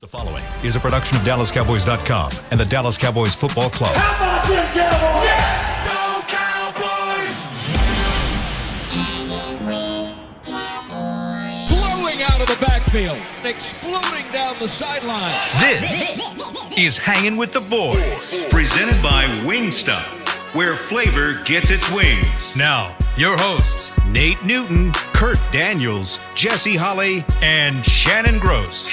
The following is a production of DallasCowboys.com and the Dallas Cowboys Football Club. How about them Cowboys? Yeah! Go Cowboys! Blowing out of the backfield, exploding down the sideline. This is Hangin' with the Boys, presented by Wingstop, where flavor gets its wings. Now, your hosts, Nate Newton, Kurt Daniels, Jesse Holley, and Shannon Gross.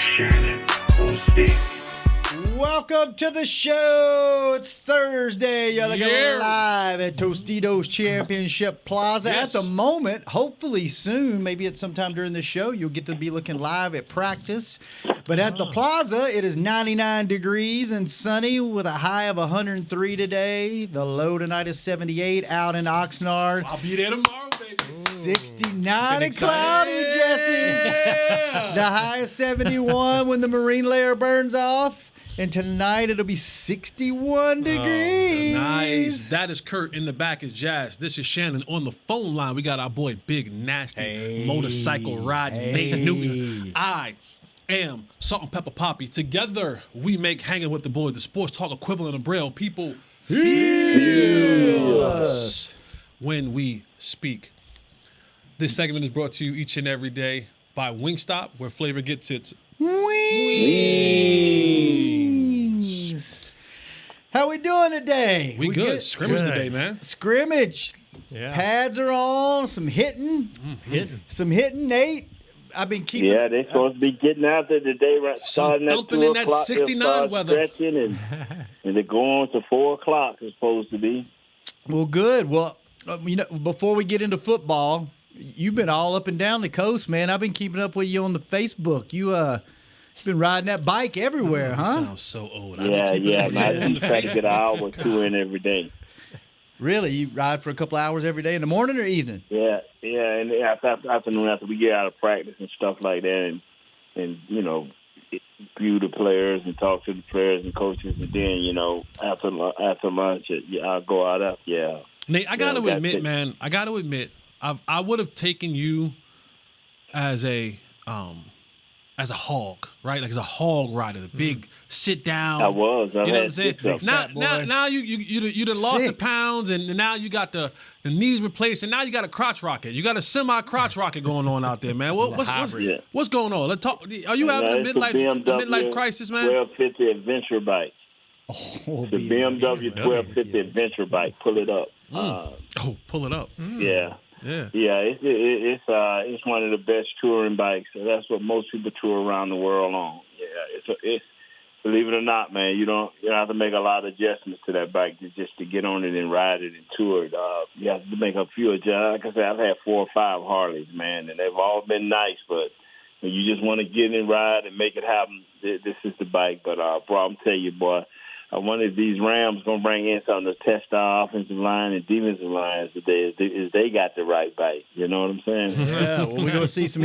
Welcome to the show. It's Thursday. You're looking live at Tostitos Championship Plaza. Yes. At the moment, hopefully soon, maybe at some time during the show, you'll get to be looking live at practice. But at the Plaza, it is 99 degrees and sunny with a high of 103 today. The low tonight is 78 out in Oxnard. I'll be there tomorrow, baby. 69 and cloudy, Jesse. The high is 71 when the marine layer burns off. And tonight it'll be 61 degrees. Nice. That is Kurt. In the back is Jazz. This is Shannon. On the phone line, we got our boy Big Nasty motorcycle riding Nate Newton. I am Salt and Pepper Poppy. Together we make Hanging with the Boys, the sports talk equivalent of Braille. People feel us when we speak. This segment is brought to you each and every day by Wingstop, where flavor gets its Wings. How we doing today? We good. Scrimmage today, man. Scrimmage. Yeah. Pads are on. Some hitting. Some hitting, Nate. I've been keeping. Yeah, they're supposed to be getting out there today, right? Starting at thumping 2 in that o'clock. 69 weather. Stretching and they're going to 4 o'clock. It's supposed to be. Well, good. Well, before we get into football, you've been all up and down the coast, man. I've been keeping up with you on the Facebook. You've been riding that bike everywhere, huh? Sounds so old. Yeah, man. I try to get an hour or two in every day. Really? You ride for a couple hours every day in the morning or evening? Yeah, and afternoon after we get out of practice and stuff like that, and view the players and talk to the players and coaches, and then after lunch, I'll go out after. Yeah. Nate, I got to admit, man. I would have taken you as a hog, right? Like as a hog rider, the big sit down. I was. You know what I'm saying? Now you done lost the pounds, and now you got the knees replaced, and now you got a crotch rocket. You got a semi crotch rocket going on out there, man. What's going on? Let's talk. Are you having a midlife crisis, man? 1250 adventure bike. The BMW 1250 adventure bike. Pull it up. Pull it up. Yeah. It's one of the best touring bikes. So that's what most people tour around the world on. Yeah, it's believe it or not, man. You don't have to make a lot of adjustments to that bike just to get on it and ride it and tour it. You have to make a few adjustments. Like I said, I've had 4 or 5 Harleys, man, and they've all been nice. But when you just want to get in and ride and make it happen, this is the bike. But bro, I'm telling you, boy. I wonder if these Rams going to bring in something to test our offensive line and defensive lines today. Is they got the right bite. You know what I'm saying? Yeah, well, we're going to see some.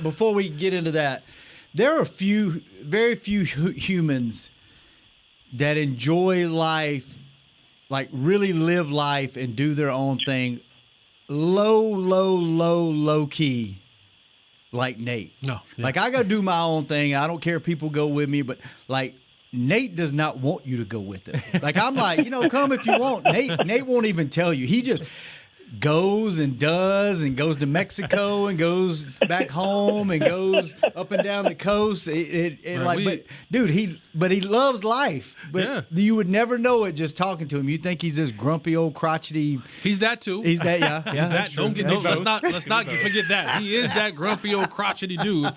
Before we get into that, there are very few humans that enjoy life, like really live life and do their own thing, low key, like Nate. No. Yeah. Like I got to do my own thing. I don't care if people go with me, but like. Nate does not want you to go with him. Like, I'm like, come if you want. Nate won't even tell you. He just goes and does and goes to Mexico and goes back home and goes up and down the coast. He loves life. But you would never know it just talking to him. You think he's this grumpy old crotchety. He's that too. He's that, yeah. He's that. Let's not forget that. He is that grumpy old crotchety dude.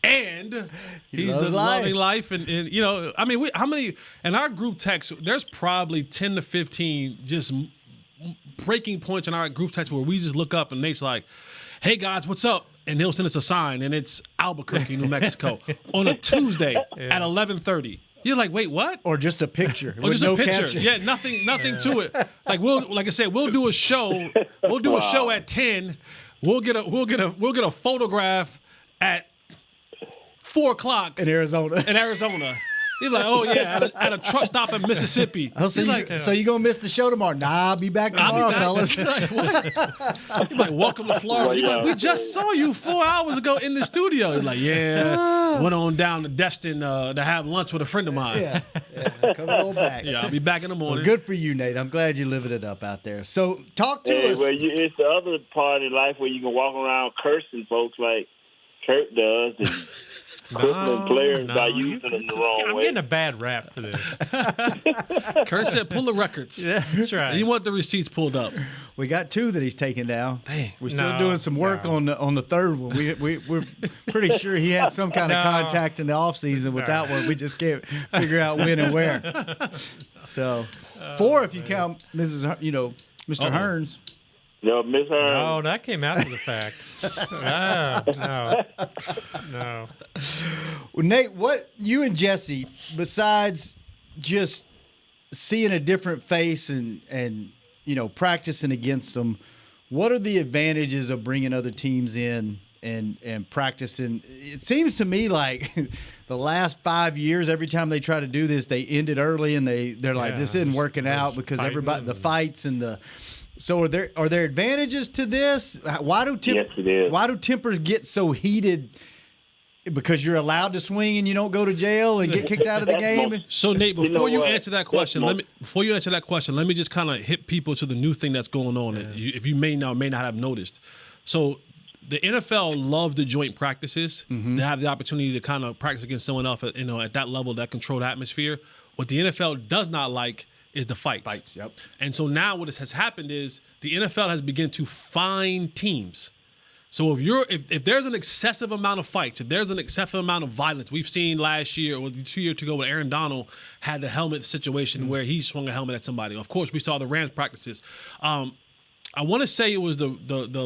And he's the loving life, and how many in our group text? There's probably 10 to 15 just breaking points in our group text where we just look up and Nate's like, "Hey guys, what's up?" And he'll send us a sign, and it's Albuquerque, New Mexico, on a Tuesday at 11:30. You're like, wait, what? Or just a picture. Or just a picture. Caption. Yeah, nothing to it. Like like I said, we'll do a show. We'll do a show at 10. We'll get a photograph at 4 o'clock in Arizona. You're like, oh yeah, at a truck stop in Mississippi. Oh, so you gonna miss the show tomorrow? Nah, I'll be back tomorrow, fellas. You're like, what? You're like, welcome to Florida. You're like, we just saw you 4 hours ago in the studio. You're like, yeah. went on down to Destin to have lunch with a friend of mine. Yeah, coming on back. Yeah, I'll be back in the morning. Well, good for you, Nate. I'm glad you're living it up out there. So talk to us. Well, it's the other part of life where you can walk around cursing folks like Kurt does and crippling players by using them the wrong I'm way. getting a bad rap for this. Kurt said, pull the records. Yeah, that's right. You want the receipts pulled up. We got 2 that he's taken down. Dang. We're still No, doing some work no. on the third one. We're pretty sure he had some kind of No. contact in the offseason with that one. We just can't figure out when and where. So 4 if you count Mrs. Mr. Hearns. No, Miss Hearn. Oh, that came after the fact. No. Well, Nate, what you and Jesse, besides just seeing a different face and practicing against them, what are the advantages of bringing other teams in and practicing? It seems to me like the last 5 years, every time they try to do this, they end it early and they're like, this isn't working out because everybody, the fights and the. So are there advantages to this? Why do Yes, it is. Why do tempers get so heated? Because you're allowed to swing and you don't go to jail and get kicked out of the game. So Nate, before you answer that question, let me just kind of hit people to the new thing that's going on. That if you may not have noticed. So the NFL loves the joint practices. They have the opportunity to kind of practice against someone else at that level, that controlled atmosphere. What the NFL does not like is the fights. Yep. And so now what has happened is the NFL has begun to fine teams. So if there's an excessive amount of fights, if there's an excessive amount of violence, we've seen last year or 2 years ago when Aaron Donald had the helmet situation where he swung a helmet at somebody. Of course, we saw the Rams practices. I want to say it was the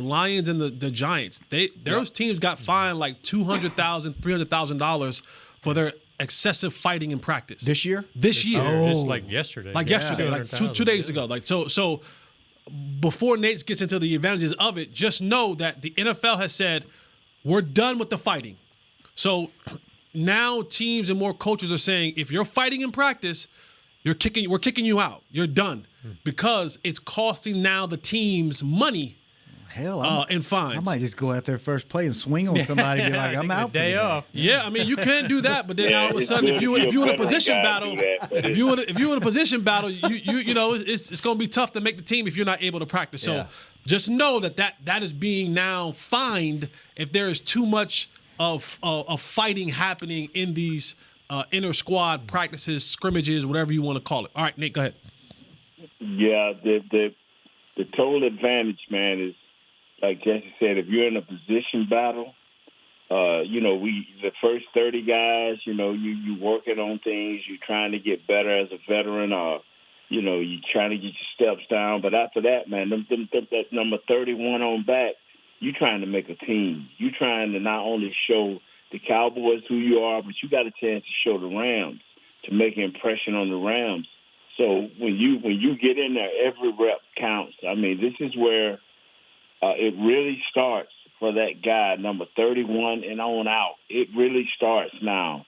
Lions and the Giants. Those teams got fined like $200,000, $300,000 for their excessive fighting in practice. This year? This year. Just like yesterday. Yesterday, like two days ago. So before Nate gets into the advantages of it, just know that the NFL has said, we're done with the fighting. So now teams and more coaches are saying, if you're fighting in practice, we're kicking you out. You're done. Because it's costing now the teams money. Hell, in fines. I might just go out there first play and swing on somebody and be like, I'm out for the day off. Yeah, I mean you can do that, but then all of a sudden if you in a position battle, if you in a position battle, you know it's going to be tough to make the team if you're not able to practice. So just know that is being now fined if there is too much of fighting happening in these inter squad practices, scrimmages, whatever you want to call it. All right, Nate, go ahead. Yeah, the total advantage, man, is like Jesse said. If you're in a position battle, the first 30 guys, you working on things. You're trying to get better as a veteran, or you're trying to get your steps down. But after that, man, that number 31 on back, you're trying to make a team. You're trying to not only show the Cowboys who you are, but you got a chance to show the Rams, to make an impression on the Rams. So when you get in there, every rep counts. I mean, this is where it really starts for that guy, number 31 and on out. It really starts now,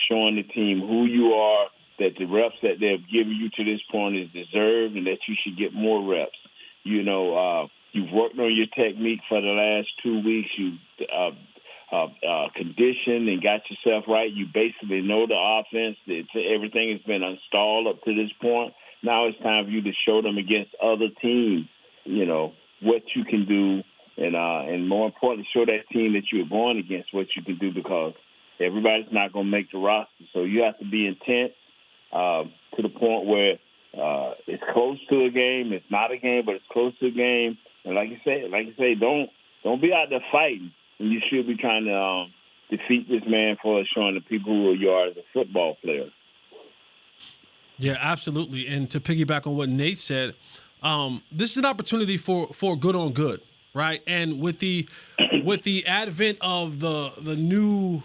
showing the team who you are, that the reps that they've given you to this point is deserved, and that you should get more reps. You've worked on your technique for the last 2 weeks. You've conditioned and got yourself right. You basically know the offense. Everything has been installed up to this point. Now it's time for you to show them against other teams, what you can do, and more importantly, show that team that you're going against what you can do, because everybody's not going to make the roster. So you have to be intense to the point where it's close to a game. It's not a game, but it's close to a game. And like you say, don't be out there fighting. And you should be trying to defeat this man for showing the people who you are as a football player. Yeah, absolutely. And to piggyback on what Nate said, this is an opportunity for good on good, right? And with the advent of the new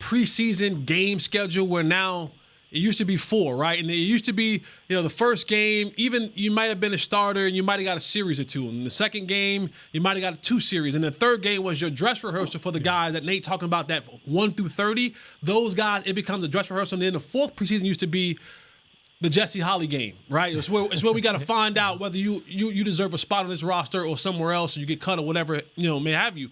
preseason game schedule, where now it used to be 4, right? And it used to be, the first game, even you might have been a starter and you might have got a series or 2. And the second game, you might have got 2 series. And the third game was your dress rehearsal for the guys that Nate talking about, that 1 through 30. Those guys, it becomes a dress rehearsal. And then the 4th preseason used to be the Jesse Holly game, right? It's where we got to find out whether you deserve a spot on this roster or somewhere else, or you get cut or whatever, may have you.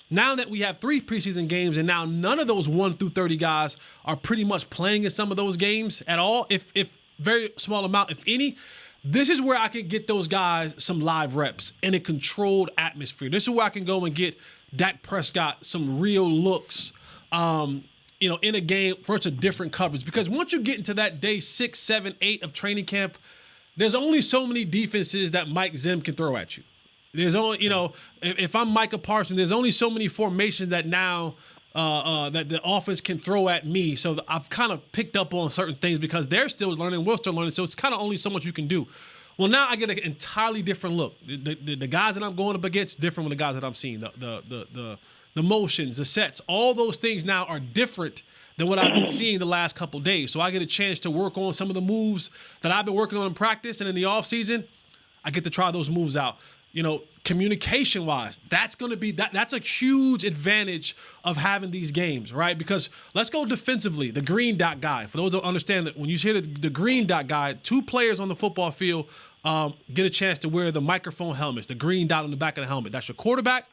now that we have 3 preseason games and now none of those 1 through 30 guys are pretty much playing in some of those games at all, if very small amount, if any, this is where I can get those guys some live reps in a controlled atmosphere. This is where I can go and get Dak Prescott some real looks, in a game versus a different coverage. Because once you get into that day 6, 7, 8 of training camp, there's only so many defenses that Mike Zim can throw at you. There's only, if I'm Micah Parsons, there's only so many formations that now that the offense can throw at me. So I've kind of picked up on certain things because they're still learning, we're still learning. So it's kind of only so much you can do. Well, now I get an entirely different look. The guys that I'm going up against different from the guys that I'm seeing. The motions, the sets, all those things now are different than what I've been seeing the last couple of days. So I get a chance to work on some of the moves that I've been working on in practice, and in the offseason, I get to try those moves out. Communication-wise, that's going to be that's a huge advantage of having these games, right? Because let's go defensively. The green dot guy. For those who don't understand that, when you hear the green dot guy, 2 players on the football field get a chance to wear the microphone helmets, the green dot on the back of the helmet. That's your quarterback,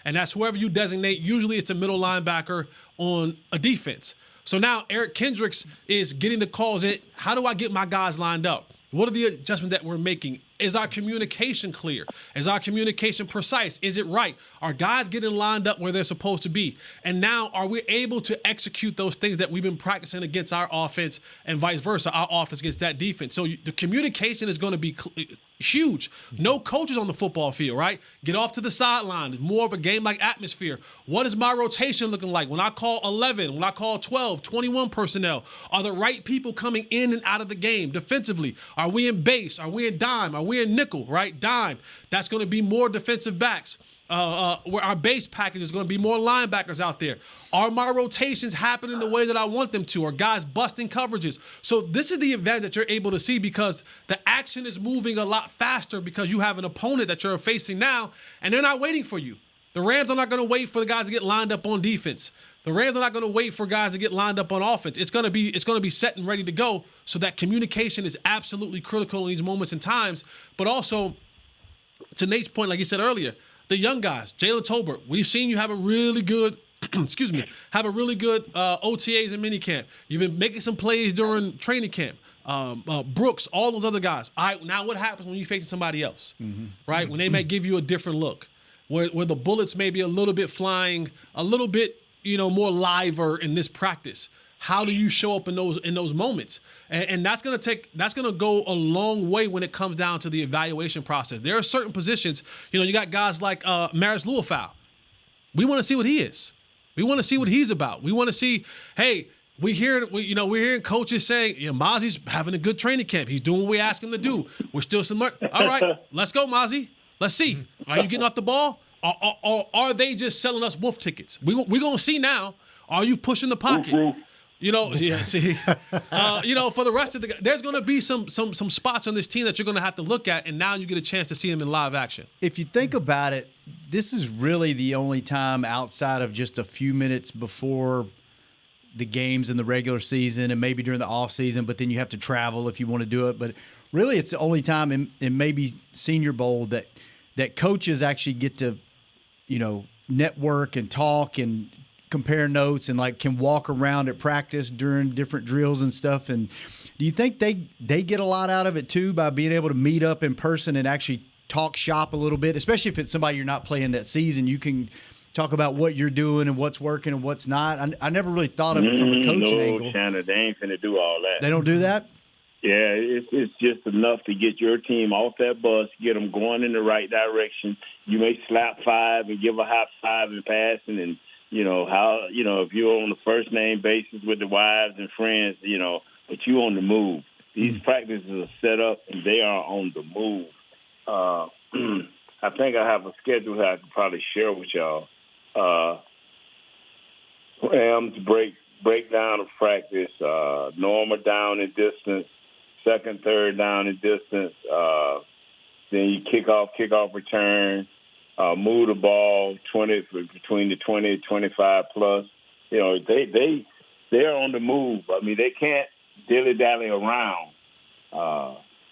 and that's whoever you designate. Usually it's a middle linebacker on a defense. So now Eric Kendricks is getting the calls in. How do I get my guys lined up? What are the adjustments that we're making? Is our communication clear? Is our communication precise? Is it right? Are guys getting lined up where they're supposed to be? And now are we able to execute those things that we've been practicing against our offense and vice versa, our offense against that defense? So the communication is going to be huge. No coaches on the football field, right? Get off to the sideline. It's more of a game-like atmosphere. What is my rotation looking like? When I call 11, when I call 12, 21 personnel, are the right people coming in and out of the game defensively? Are we in base? Are we in dime? Are we in nickel, right? Dime. That's going to be more defensive backs. Where our base package is going to be more linebackers out there. Are my rotations happening the way that I want them to? Are guys busting coverages? So this is the advantage that you're able to see because the action is moving a lot faster because you have an opponent that you're facing now, and they're not waiting for you. The Rams are not going to wait for the guys to get lined up on defense. The Rams are not going to wait for guys to get lined up on offense. It's going to be set and ready to go. So that communication is absolutely critical in these moments and times. But also, to Nate's point, like you said earlier, the young guys, Jalen Tolbert, we've seen you have a really good, OTAs and minicamp. You've been making some plays during training camp. Brooks, all those other guys. All right, now what happens when you're facing somebody else, right? When they may give you a different look, where the bullets may be a little bit flying, a little bit, more liver in this practice. How do you show up in those moments? And that's gonna go a long way when it comes down to the evaluation process. There are certain positions, you got guys like Maris Luafau. We want to see what he is. We want to see what he's about. We want to see, hey, we're hearing coaches saying, Mozzie's having a good training camp. He's doing what we ask him to do. We're still all right, let's go, Mozzie. Let's see. Are you getting off the ball? Or are they just selling us wolf tickets? We're gonna see now. Are you pushing the pocket? For the rest of the guys, there's going to be some spots on this team that you're going to have to look at, and now you get a chance to see them in live action. If you think about it, this is really the only time outside of just a few minutes before the games in the regular season and maybe during the off season, but then you have to travel if you want to do it. But really, it's the only time in maybe Senior Bowl that coaches actually get to, network and talk and compare notes and can walk around at practice during different drills and stuff. And do you think they get a lot out of it too by being able to meet up in person and actually talk shop a little bit, especially if it's somebody you're not playing that season? You can talk about what you're doing and what's working and what's not. I never really thought of it from a coaching angle. No, Shannon, they ain't finna do all that. They don't do that? Yeah, it's just enough to get your team off that bus, get them going in the right direction. You may slap 5 and give a high 5 and passing, and if you're on the first name basis with the wives and friends, but you on the move. These practices are set up and they are on the move. I think I have a schedule that I could probably share with y'all. Rams breakdown of practice, normal down and distance, second, third down and distance, then you kickoff return, move the ball between the 20 and 25 plus. They're on the move. I mean, they can't dilly-dally around.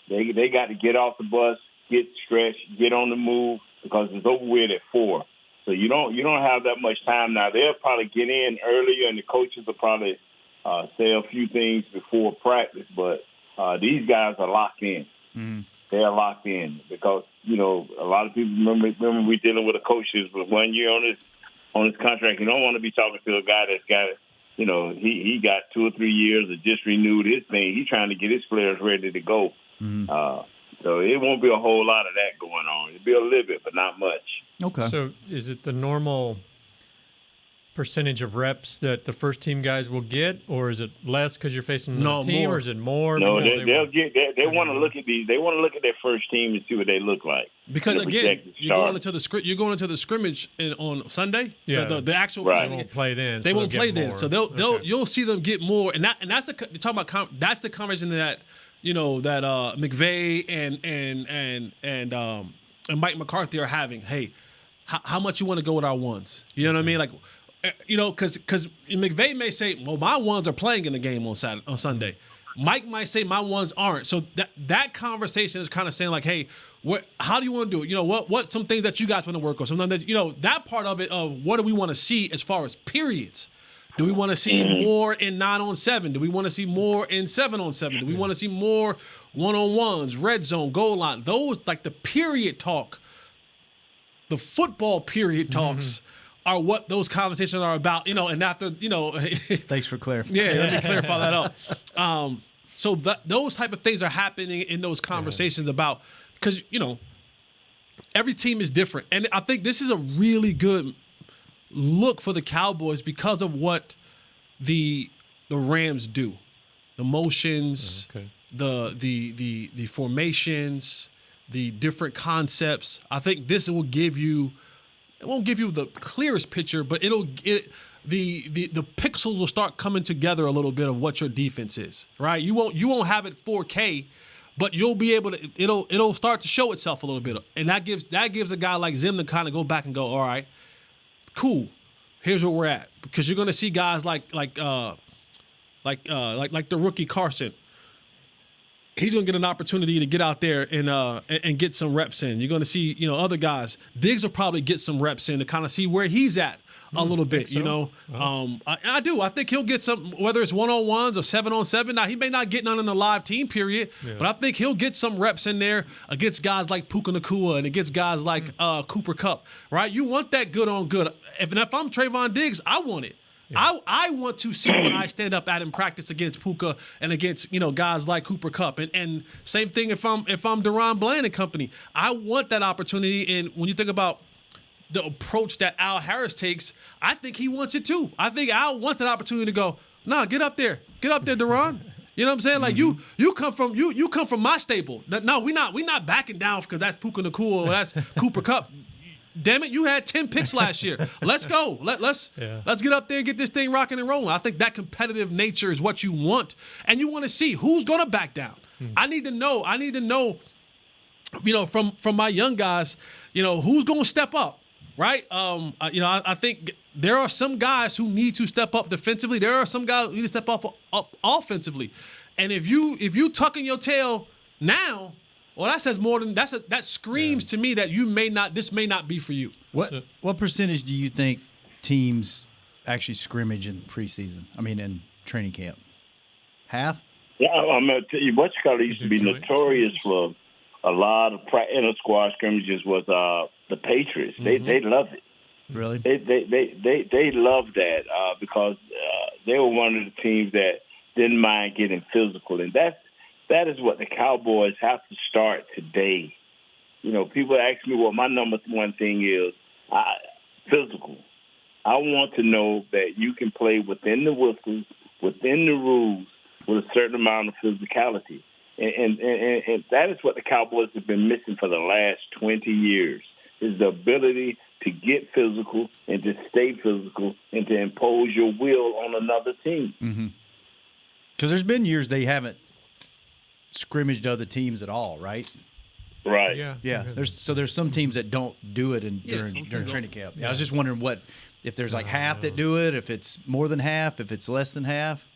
They got to get off the bus, get stretched, get on the move, because it's over with at 4. So you don't have that much time now. They'll probably get in earlier, and the coaches will probably say a few things before practice. But these guys are locked in. Mm-hmm. They are locked in because a lot of people remember we dealing with a coach who's with 1 year on his contract. You don't want to be talking to a guy that's got he got 2 or 3 years or just renewed his thing. He's trying to get his players ready to go. Mm-hmm. So it won't be a whole lot of that going on. It'll be a little bit, but not much. Okay. So is it the normal percentage of reps that the first team guys will get, or is it less because you're facing another team, more. or is it more? No, they want to look at these. They want to look at their first team and see what they look like. Because again, you're going into the starters. scrimmage on Sunday. Yeah. The actual Right. They won't play then. They so won't they'll play get then, more. so you'll see them get more, and that's the talking about. That's the conversation that McVay and Mike McCarthy are having. Hey, how much you want to go with our ones? You know what I mean? Like, because McVay may say, well, my ones are playing in the game on Sunday. Mike might say my ones aren't. So that conversation is kind of saying like, hey, how do you want to do it? What some things that you guys want to work on? Something that that part of it of what do we want to see as far as periods? Do we want to see more in 9-on-7? Do we want to see more in 7-on-7? Do we want to see more one-on-ones, red zone, goal line? Those like the period talk, the football period talks are what those conversations are about. And after Thanks for clarifying. yeah, let me clarify that up. So those type of things are happening in those conversations about because every team is different, and I think this is a really good look for the Cowboys because of what the Rams do, the motions, the formations, the different concepts. I think this will give you. It won't give you the clearest picture, but the pixels will start coming together a little bit of what your defense is, right? You won't have it 4K, but you'll be able to. It'll start to show itself a little bit, and that gives a guy like Zim to kind of go back and go, all right, cool. Here's where we're at, because you're going to see guys like the rookie Carson. He's going to get an opportunity to get out there and get some reps in. You're going to see, other guys. Diggs will probably get some reps in to kind of see where he's at a little bit, so? I do. I think he'll get some, whether it's 1-on-1s or 7-on-7. Now, he may not get none in the live team period, but I think he'll get some reps in there against guys like Puka Nacua and against guys like Cooper Kupp, right? You want that good on good. If I'm Trayvon Diggs, I want it. Yeah. I want to see when I stand up at in practice against Puka and against guys like Cooper Kupp and same thing if I'm Deron Bland and company. I want that opportunity, and when you think about the approach that Al Harris takes, I think he wants it too. I think Al wants that opportunity to go, nah, get up there, Deron. You know what I'm saying? Like you come from my stable. No, we not backing down because that's Puka Nacua or that's Cooper Kupp. Damn it, you had 10 picks last year. Let's go. Let's get up there and get this thing rocking and rolling. I think that competitive nature is what you want. And you want to see who's going to back down. I need to know, from my young guys, who's going to step up, right? I think there are some guys who need to step up defensively. There are some guys who need to step up offensively. And if you tucking your tail now, well, that says more than that screams to me that this may not be for you. What percentage do you think teams actually scrimmage in preseason? I mean, in training camp, half? Yeah, I'm gonna tell you, what Chicago used to be notorious for a lot of inter squad scrimmages was the Patriots. They loved it. Really? They loved that because they were one of the teams that didn't mind getting physical, and that is what the Cowboys have to start today. People ask me what my number one thing is. Physical. I want to know that you can play within the whistles, within the rules, with a certain amount of physicality. And that is what the Cowboys have been missing for the last 20 years, is the ability to get physical and to stay physical and to impose your will on another team. Mm-hmm. Because there's been years they haven't scrimmaged other teams at all, right? Right. Yeah. There's some tems that don't do it during training camp. Yeah. I was just wondering if there's like half that do it, if it's more than half, if it's less than half.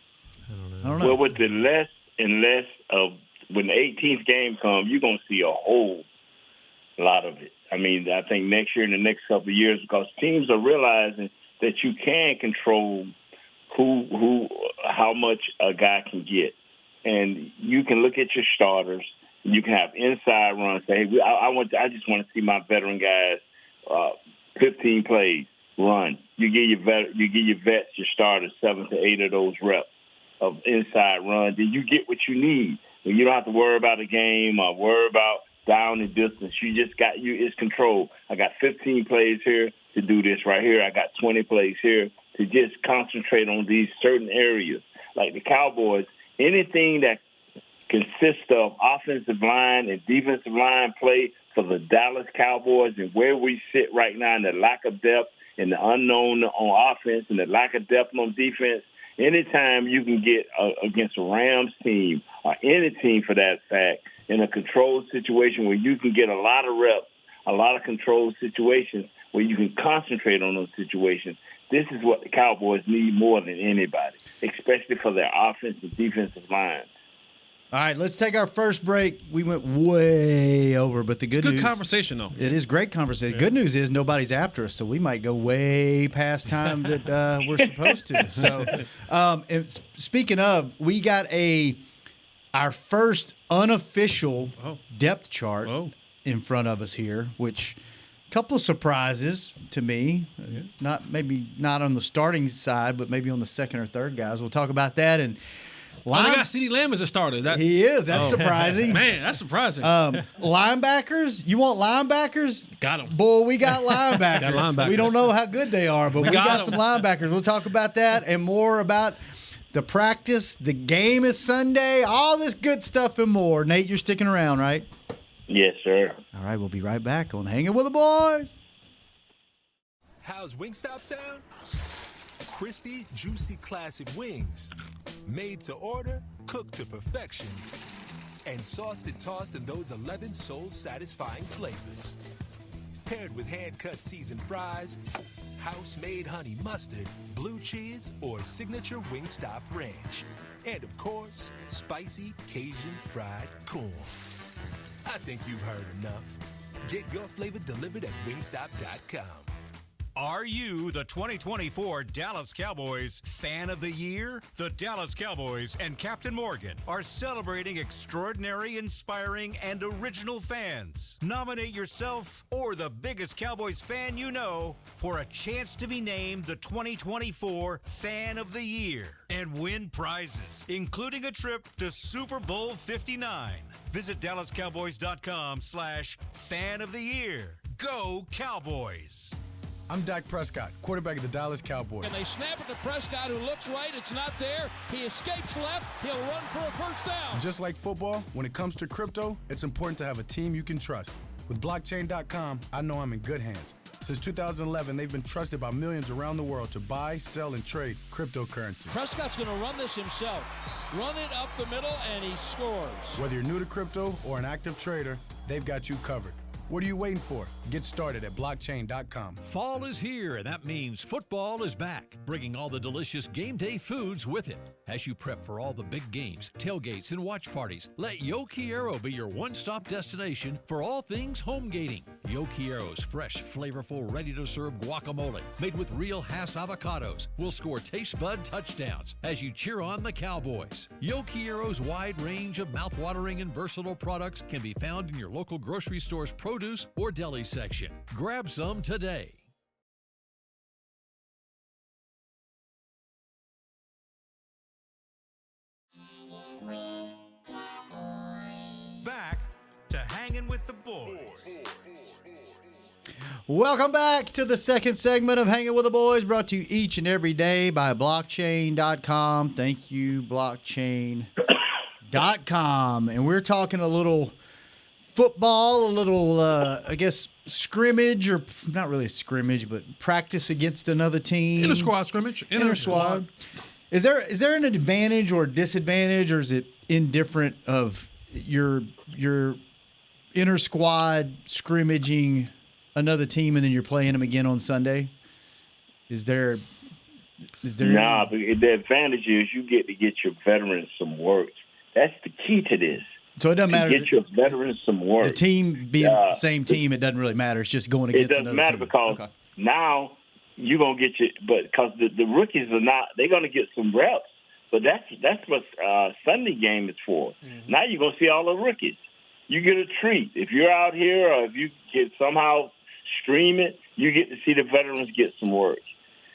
I don't know. Well, with the less and less of when the 18th game comes, you're gonna see a whole lot of it. I mean, I think next year and the next couple of years, because teams are realizing that you can control how much a guy can get. And you can look at your starters. You can have inside runs. Say, hey, I just want to see my veteran guys 15 plays run. You give your vets, your starters, 7 to 8 of those reps of inside run. Then you get what you need. And you don't have to worry about a game or worry about down and distance. You just got it's control. I got 15 plays here to do this right here. I got 20 plays here to just concentrate on these certain areas. Like the Cowboys, anything that consists of offensive line and defensive line play for the Dallas Cowboys and where we sit right now and the lack of depth and the unknown on offense and the lack of depth on defense, anytime you can get against a Rams team or any team for that fact in a controlled situation where you can get a lot of reps, a lot of controlled situations where you can concentrate on those situations, this is what the Cowboys need more than anybody, especially for their offensive and defensive lines. All right, let's take our first break. We went way over, but the good news. Good conversation, though. It is great conversation. Yeah. Good news is nobody's after us, so we might go way past time that we're supposed to. So, and speaking of, we got our first unofficial depth chart in front of us here, which a couple of surprises to me. Maybe not on the starting side, but maybe on the second or third guys. We'll talk about that. And they got CeeDee Lamb as a starter. He is. That's surprising. Man, that's surprising. Linebackers? You want linebackers? Got them. Boy, we got linebackers. We don't know how good they are, but we got some linebackers. We'll talk about that and more about the practice. The game is Sunday. All this good stuff and more. Nate, you're sticking around, right? Yes, sir. All right, we'll be right back on Hangin' with the Boys. How's Wingstop sound? Crispy, juicy, classic wings. Made to order, cooked to perfection. And sauced and tossed in those 11 soul-satisfying flavors. Paired with hand-cut seasoned fries, house-made honey mustard, blue cheese, or signature Wingstop ranch. And, of course, spicy Cajun fried corn. I think you've heard enough. Get your flavor delivered at wingstop.com. Are you the 2024 Dallas Cowboys Fan of the Year? The Dallas Cowboys and Captain Morgan are celebrating extraordinary, inspiring, and original fans. Nominate yourself or the biggest Cowboys fan you know for a chance to be named the 2024 Fan of the Year and win prizes, including a trip to Super Bowl 59. Visit DallasCowboys.com/Fan of the Year. Go Cowboys! I'm Dak Prescott, quarterback of the Dallas Cowboys. And they snap it to Prescott, who looks right. It's not there. He escapes left. He'll run for a first down. Just like football, when it comes to crypto, it's important to have a team you can trust. With blockchain.com, I know I'm in good hands. Since 2011, they've been trusted by millions around the world to buy, sell, and trade cryptocurrency. Prescott's going to run this himself. Run it up the middle, and he scores. Whether you're new to crypto or an active trader, they've got you covered. What are you waiting for? Get started at blockchain.com. Fall is here, and that means football is back, bringing all the delicious game day foods with it. As you prep for all the big games, tailgates, and watch parties, let Yo Quiero be your one-stop destination for all things home gating. Yo Quiero's fresh, flavorful, ready-to-serve guacamole, made with real Hass avocados, will score taste bud touchdowns as you cheer on the Cowboys. Yo Quiero's wide range of mouth-watering and versatile products can be found in your local grocery store's produce or deli section. Grab some today. Back to Hangin' with the Boys. Welcome back to the second segment of Hangin' with the Boys, brought to you each and every day by blockchain.com. Thank you, blockchain.com. And we're talking a little football, a little, I guess, scrimmage, or not really a scrimmage, but practice against another team. Inter-squad scrimmage. Inter-squad. Is there an advantage or disadvantage, or is it indifferent of your inter-squad scrimmaging another team and then you're playing them again on Sunday? Is there Nah, but the advantage is you get to get your veterans some work. That's the key to this. So it doesn't matter. Get your veterans some work. The team being the same team, it doesn't really matter. It's just going against another team. It doesn't matter because now you're going to get because the rookies are not, they're going to get some reps. But that's what Sunday game is for. Mm-hmm. Now you're going to see all the rookies. You get a treat. If you're out here or if you can somehow stream it, you get to see the veterans get some work.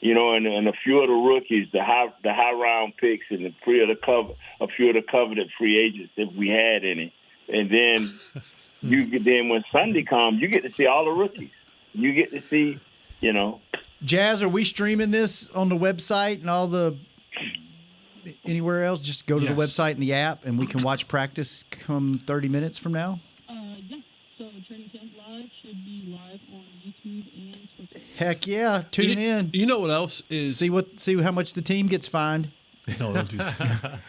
You know, and a few of the rookies, the high round picks, and a few of the coveted free agents if we had any. And then when Sunday comes, you get to see all the rookies. You get to see, you know. Jazz, are we streaming this on the website and all the anywhere else? Just go to the website and the app, and we can watch practice come 30 minutes from now. Yeah. So Training Camp Live should be live on YouTube and Twitter. Heck yeah, tune in. You know what else is see how much the team gets fined. No, don't do that.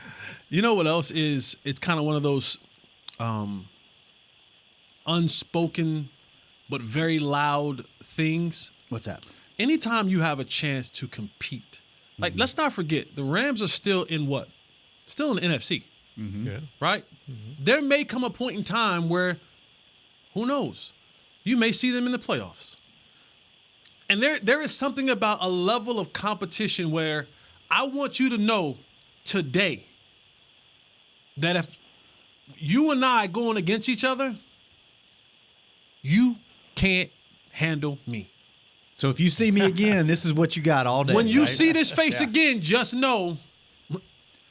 You know what else is? It's kind of one of those unspoken but very loud things. What's that? Anytime you have a chance to compete, like let's not forget, the Rams are still in what? Still in the NFC, right? Mm-hmm. There may come a point in time where, who knows, you may see them in the playoffs. And there is something about a level of competition where I want you to know today that if you and I going against each other, you can't handle me. So if you see me again, this is what you got all day. When you see this face again, just know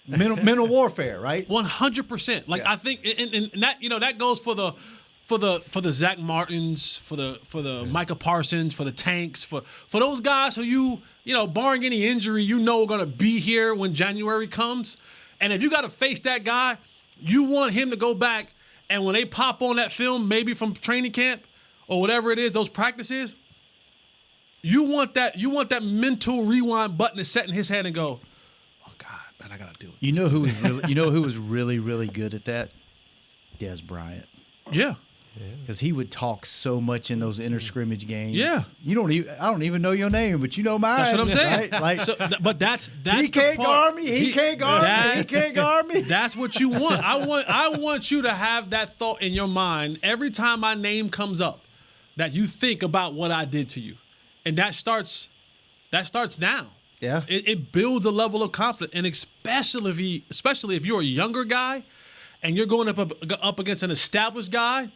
mental warfare, right? 100%. Like I think, and that that goes for the Zach Martins, for the Micah Parsons, for the Tanks, for those guys who you barring any injury, are going to be here when January comes. And if you got to face that guy, you want him to go back, and when they pop on that film, maybe from training camp or whatever it is, those practices, you want that mental rewind button to set in his head and go, oh God, man, I got to do it. You know who was really, really good at that? Des Bryant. Yeah. Because he would talk so much in those inter scrimmage games. Yeah, I don't even know your name, but you know mine. That's what I'm saying. Right? Like, but that's he can't guard me. He can't guard me. He can't guard me. That's what you want. I want you to have that thought in your mind every time my name comes up, that you think about what I did to you, and that starts now. Yeah, it builds a level of confidence, and especially if you're a younger guy, and you're going up against an established guy,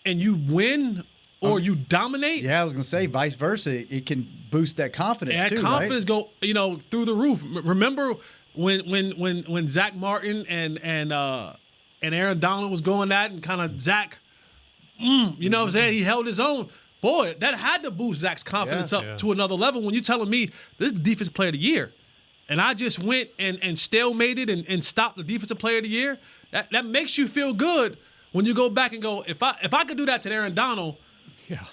and you win or you dominate. Yeah, I was gonna say vice versa. It can boost that confidence too. That confidence go through the roof. Remember when Zach Martin and Aaron Donald was going at, and kind of Zach, what I'm saying, he held his own. Boy, that had to boost Zach's confidence up to another level. When you're telling me this is the defensive player of the year, and I just went and stalemated and stopped the defensive player of the year, that makes you feel good. When you go back and go, if I could do that to Aaron Donald,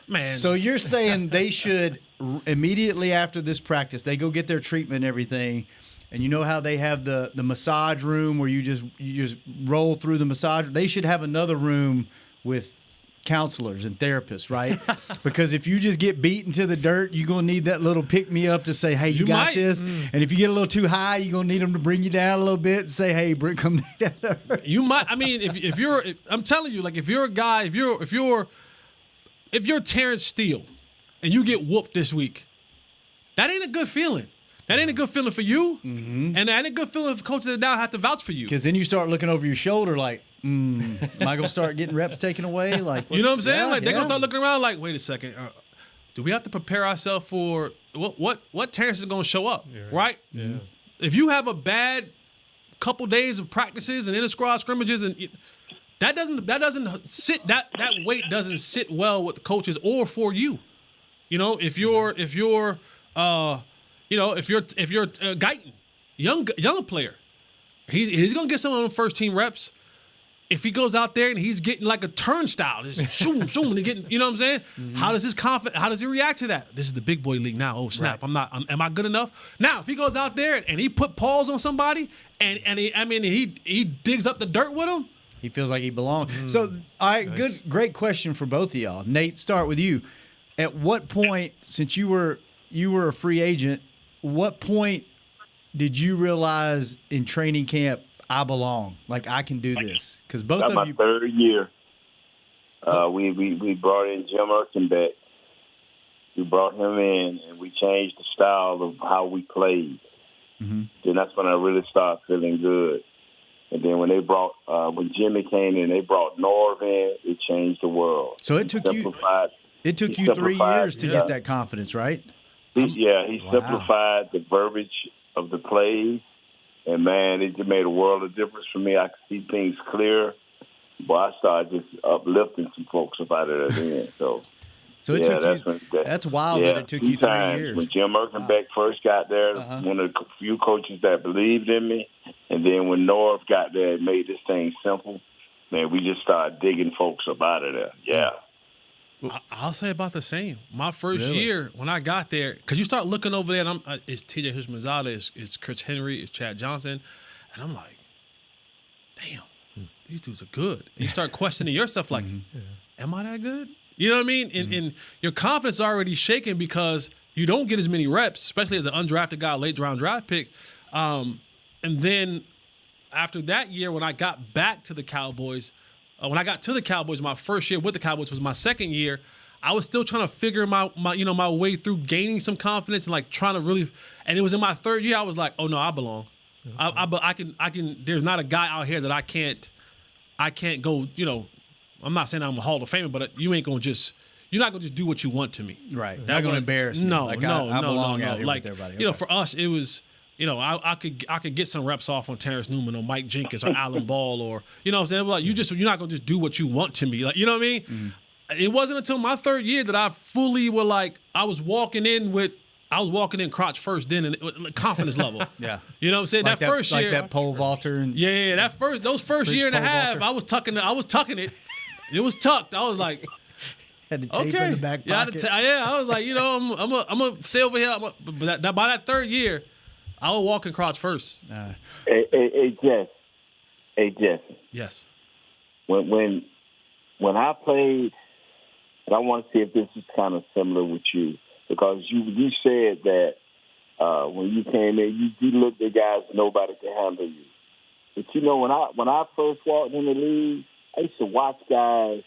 man. So you're saying they should immediately after this practice, they go get their treatment and everything, and you know how they have the massage room where you just roll through the massage. They should have another room with counselors and therapists, right? Because if you just get beaten to the dirt, you're going to need that little pick-me-up to say, hey, you got this. And if you get a little too high, you're going to need them to bring you down a little bit and say, hey, come down. You might. I mean, if you're, I'm telling you, like if you're a guy, if you're Terrence Steele and you get whooped this week, that ain't a good feeling. That ain't a good feeling for you. Mm-hmm. And that ain't a good feeling if coaches now have to vouch for you. Because then you start looking over your shoulder like, am I going to start getting reps taken away? Like, you know what I'm saying? They're going to start looking around like, wait a second. Do we have to prepare ourselves for what Terrence is going to show up, right? Yeah. If you have a bad couple days of practices and inter-squad scrimmages, and that weight doesn't sit well with the coaches or for you. You know, if you're Guyton, young player, he's going to get some of them first team reps. If he goes out there and he's getting like a turnstile, just shoom, shoom, and getting, you know what I'm saying? Mm-hmm. How does he react to that? This is the big boy league now. Oh snap! Right. Am I good enough? Now, if he goes out there and he put paws on somebody and he digs up the dirt with him, he feels like he belongs. So, all right, nice. Great question for both of y'all. Nate, start with you. At what point, since you were a free agent, what point did you realize in training camp, I belong. Like, I can do this? Because both That's of my you. third year. We brought in Jim Erkenbeck. We brought him in, and we changed the style of how we played. Mm-hmm. Then that's when I really started feeling good. And then when when Jimmy came in, they brought Norv in. It changed the world. So it took you 3 years to get that confidence, right? He simplified the verbiage of the plays. And, man, it just made a world of difference for me. I could see things clear. But I started just uplifting some folks about it at the end. So it took that's wild that it took you 3 years. When Jim Erkenbeck first got there, one of the few coaches that believed in me. And then when Norv got there, it made this thing simple. Man, we just started digging folks up out of there. Yeah. I'll say about the same. My first year when I got there, because you start looking over there, and it's T.J. Houshmandzadeh, it's Chris Henry, it's Chad Johnson. And I'm like, damn, these dudes are good. And you start questioning yourself like, am I that good? You know what I mean? And your confidence is already shaken because you don't get as many reps, especially as an undrafted guy, late round draft pick. And then after that year, when I got back to the Cowboys, when I got to the Cowboys, my first year with the Cowboys was my second year. I was still trying to figure my way through gaining some confidence and like trying to really. And it was in my third year, I was like, oh no, I belong. I can. There's not a guy out here that I can't go. I'm not saying I'm a Hall of Famer, but you're not gonna just do what you want to me. Right. Not gonna embarrass me. No, I belong out here like with everybody. Okay. For us, it was. I could get some reps off on Terrence Newman or Mike Jenkins or Alan Ball or what I'm saying. Like you're not gonna just do what you want to me. Like you know what I mean? Mm-hmm. It wasn't until my third year that I fully were like I was walking in crotch first, then and confidence level. Yeah. You know what I'm saying? Like that first year, like that pole vaulter. And those first year and a half, vaulter. I was tucking it. It was tucked. I was like. Had the tape in the back pocket. I was like, I'm gonna stay over here. But by that third year, I was walking crotch first. Hey, Jess. Yes. When I played, and I want to see if this is kind of similar with you, because you said that when you came in, you looked at guys nobody could handle you. But when I first walked in the league, I used to watch guys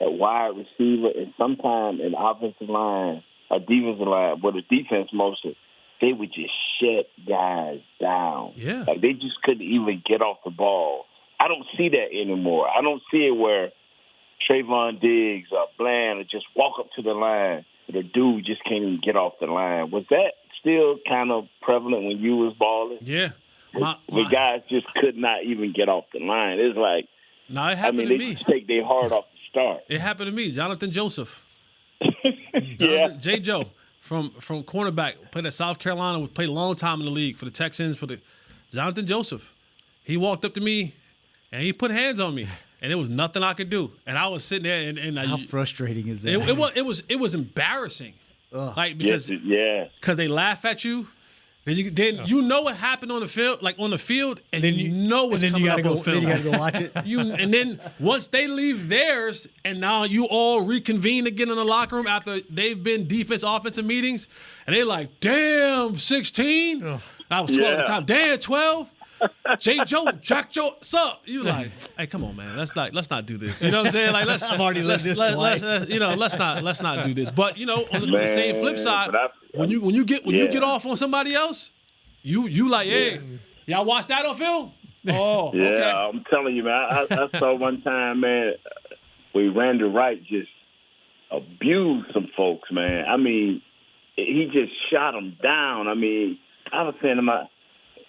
at wide receiver and sometimes in offensive line, or defensive line, but the defense mostly, they would just shut guys down. Yeah. Like they just couldn't even get off the ball. I don't see that anymore. I don't see it where Trayvon Diggs or Bland would just walk up to the line and the dude just can't even get off the line. Was that still kind of prevalent when you was balling? Yeah. The guys just could not even get off the line. It's like, it happened to me. They just take their heart off the start. It happened to me. Jonathan Joseph. J. Joe from cornerback, played at South Carolina, played a long time in the league for the Texans, Jonathan Joseph. He walked up to me and he put hands on me. And there was nothing I could do. And I was sitting there and how frustrating is that? It was embarrassing. Ugh. Like because they laugh at you. Then you know what happened on the field, and then you know what's coming up on film. Then you got to go watch it. And then once they leave theirs, and now you all reconvene again in the locker room after they've been offensive meetings, and they're like, "Damn, 16." Oh. I was 12 at the time. Damn, 12. J. Joe, Jack Joe, what's up? You like, hey, come on, man. Let's not do this. You know what I'm saying? Like, I've already lived this twice. Let's not do this. But on the same flip side, when you get off on somebody else, you like, hey, y'all watch that on film? Oh, yeah. Okay. I'm telling you, man. I saw one time, man, where Randy Wright just abused some folks, man. I mean, he just shot them down. I mean, I was saying to my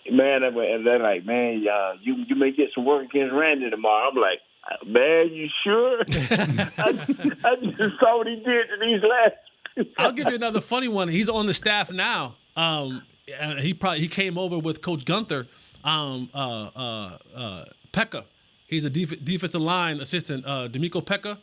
man, they're like, man, you may get some work against Randy tomorrow. I'm like, man, you sure? I just saw what he did to these last. I'll give you another funny one. He's on the staff now. He came over with Coach Gunther, Pekka. He's a defensive line assistant, D'Amico Pekka.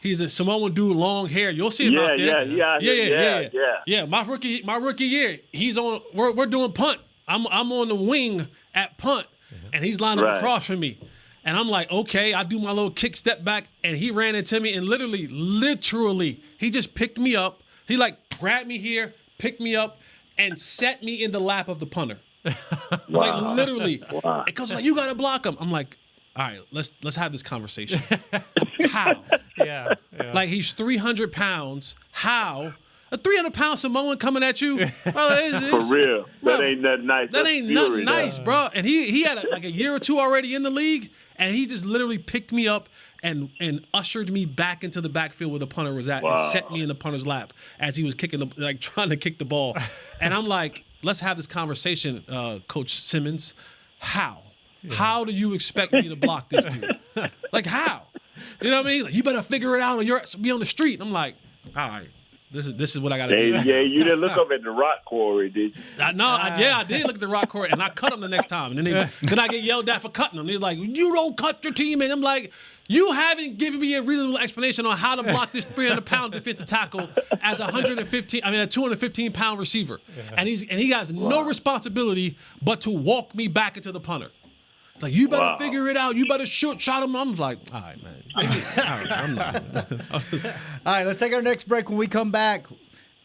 He's a Samoan dude, long hair. You'll see him out there. Yeah. My rookie year, he's on. We're doing punt. I'm on the wing at punt, and he's lined up across from me. And I'm like, okay, I do my little kick step back, and he ran into me, and literally, he just picked me up. He like grabbed me here, picked me up, and set me in the lap of the punter. Like literally. Wow. It goes like, you got to block him. I'm like, all right, let's have this conversation. How? Yeah. Like he's 300 pounds. How? A 300-pound Samoan coming at you? Bro, For real. That ain't nothing nice. That That's ain't fury, nothing nice, bro. And he had like a year or two already in the league, and he just literally picked me up and ushered me back into the backfield where the punter was at and set me in the punter's lap as he was trying to kick the ball. And I'm like, let's have this conversation, Coach Simmons. How? Yeah. How do you expect me to block this dude? Like how? You know what I mean? Like, you better figure it out or you're be on the street. And I'm like, all right. This is what I got to do. Yeah, you didn't look up at the rock quarry, did you? I did look at the rock quarry, and I cut him the next time. And then I get yelled at for cutting him. They're like, you don't cut your teammate. I'm like, you haven't given me a reasonable explanation on how to block this 300-pound defensive tackle as a 215-pound receiver. Yeah. And he has no responsibility but to walk me back into the punter. Like, you better figure it out. You better shot him. I'm like, all right, man. All right, I'm not. All right, let's take our next break. When we come back,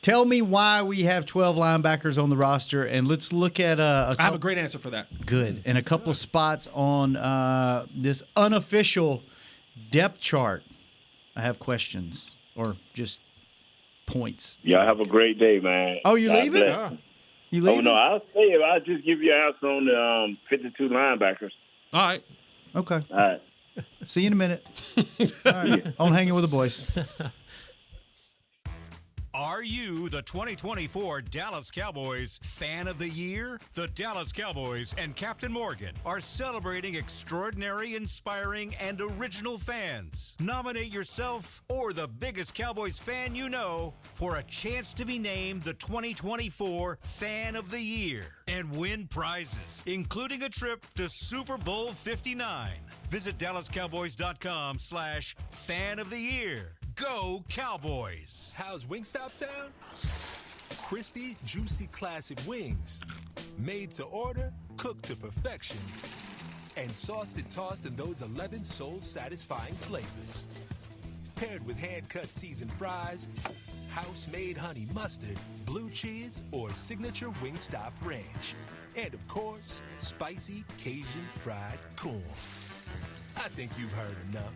tell me why we have 12 linebackers on the roster, and let's look at I have a great answer for that. Good. And a couple of spots on this unofficial depth chart. I have questions or just points. Y'all have a great day, man. Oh, you leaving? Yeah. You leaving? Oh, no, I'll say it. I'll just give you an answer on the 52 linebackers. All right. Okay. All right. See you in a minute. All right. On Hanging with the Boys. Are you the 2024 Dallas Cowboys Fan of the Year? The Dallas Cowboys and Captain Morgan are celebrating extraordinary, inspiring, and original fans. Nominate yourself or the biggest Cowboys fan you know for a chance to be named the 2024 Fan of the Year and win prizes, including a trip to Super Bowl 59. Visit DallasCowboys.com/Fan of the Year. Go Cowboys! How's Wingstop sound? Crispy, juicy, classic wings. Made to order, cooked to perfection. And sauced and tossed in those 11 soul-satisfying flavors. Paired with hand-cut seasoned fries, house-made honey mustard, blue cheese, or signature Wingstop ranch. And, of course, spicy Cajun fried corn. I think you've heard enough.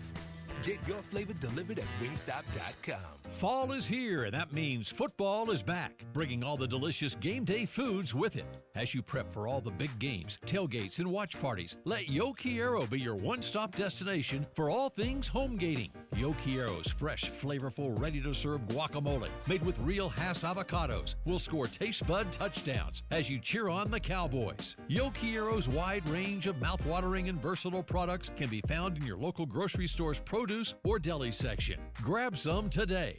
Get your flavor delivered at Wingstop.com. Fall is here, and that means football is back, bringing all the delicious game day foods with it. As you prep for all the big games, tailgates, and watch parties, let Yo Quiero be your one-stop destination for all things home gating. Yo Quiero's fresh, flavorful, ready-to-serve guacamole made with real Hass avocados will score taste bud touchdowns as you cheer on the Cowboys. Yo Quiero's wide range of mouthwatering and versatile products can be found in your local grocery store's produce or deli section. Grab some today.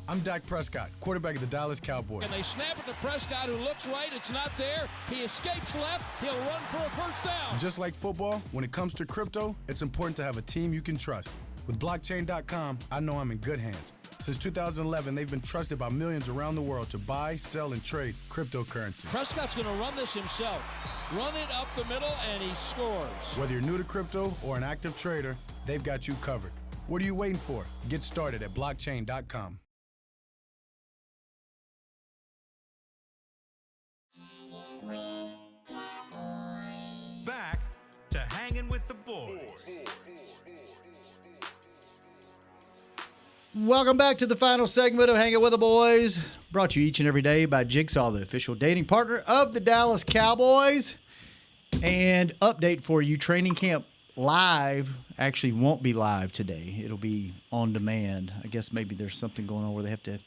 I'm Dak Prescott, quarterback of the Dallas Cowboys. And they snap it to Prescott, who looks right. It's not there. He escapes left. He'll run for a first down. Just like football, when it comes to crypto, it's important to have a team you can trust. With blockchain.com, I know I'm in good hands. Since 2011, they've been trusted by millions around the world to buy, sell, and trade cryptocurrency. Prescott's going to run this himself. Run it up the middle, and he scores. Whether you're new to crypto or an active trader, they've got you covered. What are you waiting for? Get started at blockchain.com. Back to Hanging with the Boys. Welcome back to the final segment of Hanging with the Boys, brought to you each and every day by Jigsaw, the official dating partner of the Dallas Cowboys. And update for you, training camp live actually won't be live today. It'll be on demand. I guess maybe there's something going on where they have to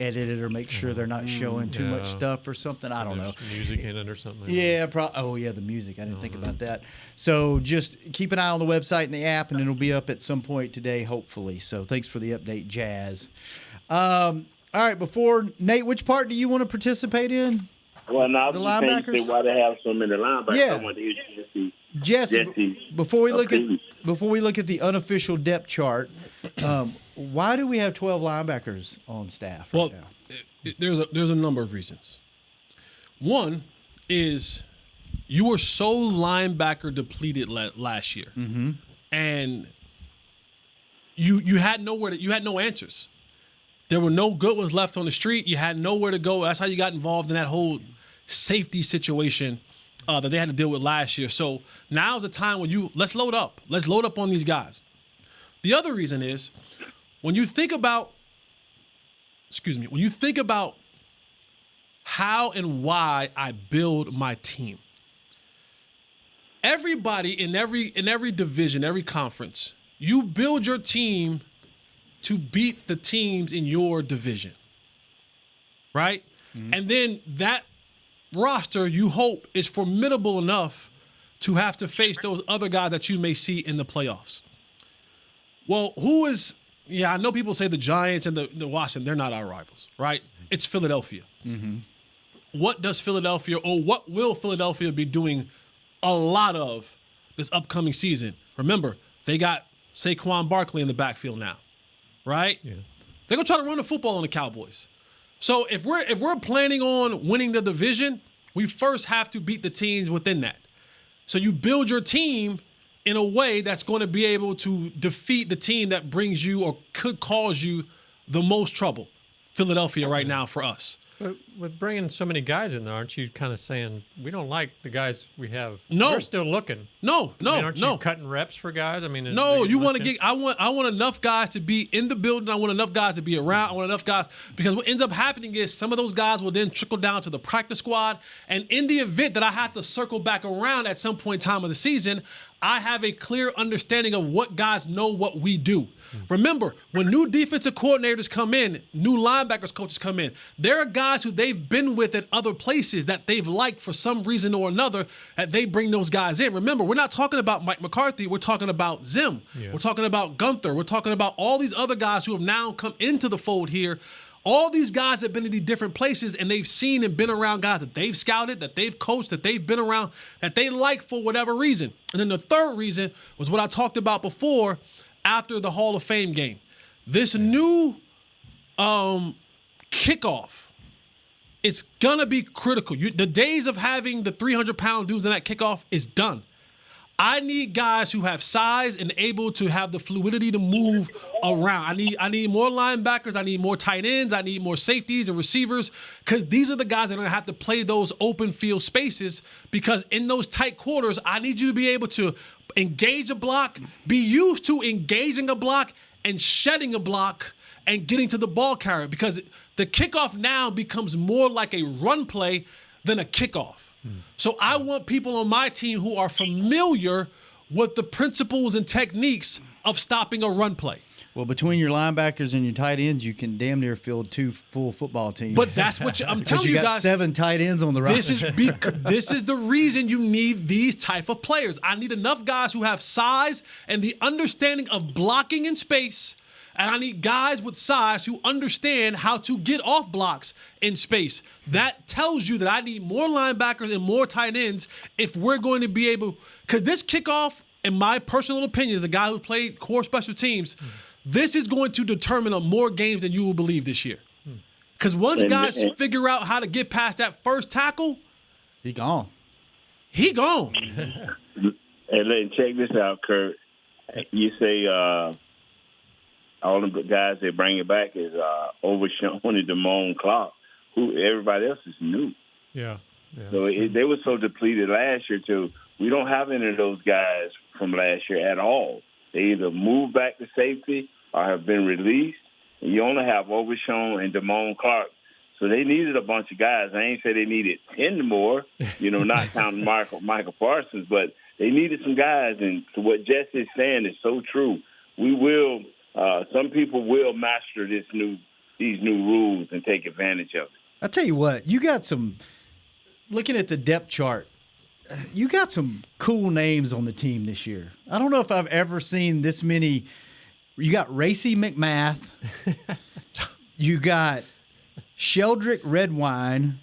edit it or make sure they're not showing too much stuff or something. I don't know. Music in it or something. Yeah, the music. I didn't think about that. So just keep an eye on the website and the app, and it'll be up at some point today, hopefully. So thanks for the update, Jazz. All right, before Nate, which part do you want to participate in? Well, now The I'm just saying why they have so many linebackers. Yeah. I want to hear Jesse, before we look at the unofficial depth chart, why do we have 12 linebackers on staff right now? There's a number of reasons. One is you were so linebacker depleted last year, and you had you had no answers. There were no good ones left on the street. You had nowhere to go. That's how you got involved in that whole safety situation that they had to deal with last year. So now's the time when let's load up. Let's load up on these guys. The other reason is when you think about how and why I build my team. Everybody in every division, every conference, you build your team to beat the teams in your division. Right? Mm-hmm. And then that roster, you hope, is formidable enough to have to face those other guys that you may see in the playoffs. Well, I know people say the Giants and the Washington, they're not our rivals, right? It's Philadelphia. Mm-hmm. What does Philadelphia, or what will Philadelphia be doing a lot of this upcoming season? Remember, they got Saquon Barkley in the backfield now, right? Yeah. They're going to try to run the football on the Cowboys. So if we're planning on winning the division, we first have to beat the teams within that. So you build your team in a way that's going to be able to defeat the team that brings you or could cause you the most trouble. Philadelphia right now for us. But with bringing so many guys in there, aren't you kind of saying we don't like the guys we have? No, we're still looking. Aren't you cutting reps for guys? I mean, no. You want to get? I want enough guys to be in the building. I want enough guys to be around. I want enough guys because what ends up happening is some of those guys will then trickle down to the practice squad. And in the event that I have to circle back around at some point in time of the season, I have a clear understanding of what guys know what we do. Remember, when new defensive coordinators come in, new linebackers coaches come in, there are guys who they've been with at other places that they've liked for some reason or another that they bring those guys in. Remember, we're not talking about Mike McCarthy. We're talking about Zim. Yeah. We're talking about Gunther. We're talking about all these other guys who have now come into the fold here. All these guys have been in these different places, and they've seen and been around guys that they've scouted, that they've coached, that they've been around, that they like for whatever reason. And then the third reason was what I talked about before after the Hall of Fame game. This new kickoff, it's going to be critical. The days of having the 300-pound dudes in that kickoff is done. I need guys who have size and able to have the fluidity to move around. I need more linebackers. I need more tight ends. I need more safeties and receivers because these are the guys that are going to have to play those open field spaces because in those tight quarters, I need you to be able to engage a block, be used to engaging a block and shedding a block and getting to the ball carrier because the kickoff now becomes more like a run play than a kickoff. So I want people on my team who are familiar with the principles and techniques of stopping a run play. Well, between your linebackers and your tight ends, you can damn near field 2 full football teams. But that's what I'm telling you got guys. 7 tight ends on the roster. This is the reason you need these type of players. I need enough guys who have size and the understanding of blocking in space. And I need guys with size who understand how to get off blocks in space. That tells you that I need more linebackers and more tight ends if we're going to be able – because this kickoff, in my personal opinion, as a guy who played core special teams, this is going to determine more games than you will believe this year. Because once guys figure out how to get past that first tackle – He gone. He gone. And check this out, Kurt. You say all the guys they bring it back is Overshown and Damone Clark, who everybody else is new. Yeah. So they were so depleted last year, too. We don't have any of those guys from last year at all. They either moved back to safety or have been released. And you only have Overshown and Damone Clark. So they needed a bunch of guys. I ain't say they needed 10 more, not counting Michael Parsons, but they needed some guys. And to what Jesse is saying is so true. We will some people will master these new rules and take advantage of it. I'll tell you what, you got some – looking at the depth chart, you got some cool names on the team this year. I don't know if I've ever seen this many – you got Racy McMath. You got Sheldrick Redwine.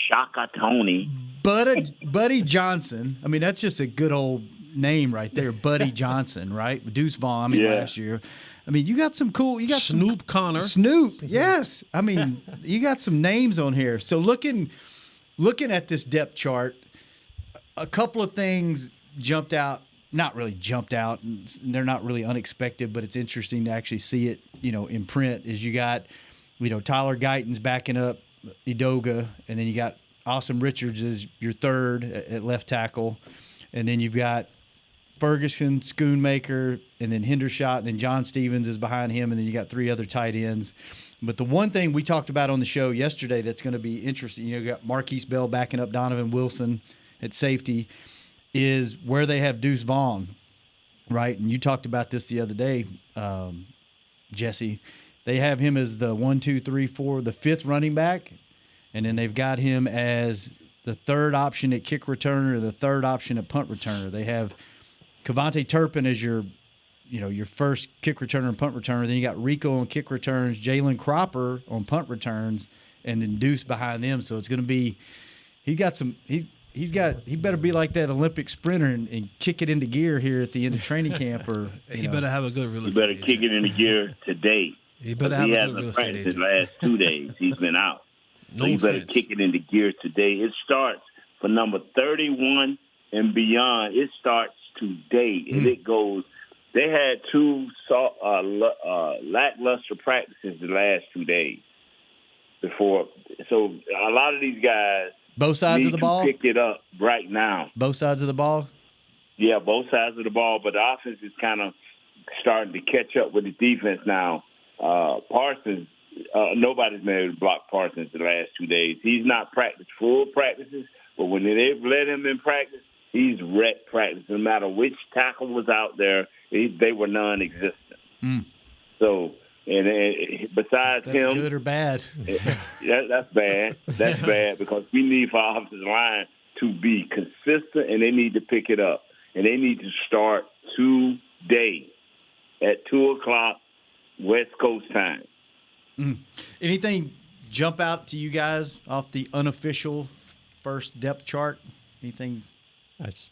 Shaka Tony. Buddy Johnson. I mean, that's just a good old – name right there, Buddy Johnson, right? Deuce Vaughn, last year. I mean, you got some cool. You got Snoop Connor. Snoop, yes. I mean, you got some names on here. So looking at this depth chart, a couple of things jumped out. Not really jumped out, and they're not really unexpected, but it's interesting to actually see it, in print. Is you got, Tyler Guyton's backing up Edoga, and then you got Austin Richards is your third at left tackle. And then you've got Ferguson, Schoonmaker, and then Hendershot, and then John Stevens is behind him, and then you got 3 other tight ends. But the one thing we talked about on the show yesterday that's going to be interesting, you got Marquise Bell backing up Donovan Wilson at safety, is where they have Deuce Vaughn, right? And you talked about this the other day, Jesse. They have him as the 1, 2, 3, 4, the 5th running back, and then they've got him as the 3rd option at kick returner, the 3rd option at punt returner. They have Kavontae Turpin as your first kick returner and punt returner. Then you got Rico on kick returns, Jalen Cropper on punt returns, and then Deuce behind them. So it's going to be he better be like that Olympic sprinter and kick it into gear here at the end of training camp. Or he better have a good real estate agent. He better kick it into gear today. He better have a good real estate agent. His last 2 days he's been out. No so he better offense. kick it into gear today. It starts for number 31 and beyond. It starts today, and it goes. They had 2 lackluster practices the last 2 days before. So a lot of these guys both sides of the ball pick it up right now. Both sides of the ball. Yeah, both sides of the ball, but the offense is kind of starting to catch up with the defense now. Parsons, nobody's been able to block Parsons the last 2 days. He's not practiced full practices, but when they've let him in practice, he's wrecked practice. No matter which tackle was out there, they were non-existent. So, and besides that's him, good or bad? That's bad. That's bad because we need for our offensive line to be consistent, and they need to pick it up, and they need to start today at 2:00 West Coast time. Anything jump out to you guys off the unofficial first depth chart? Anything? It's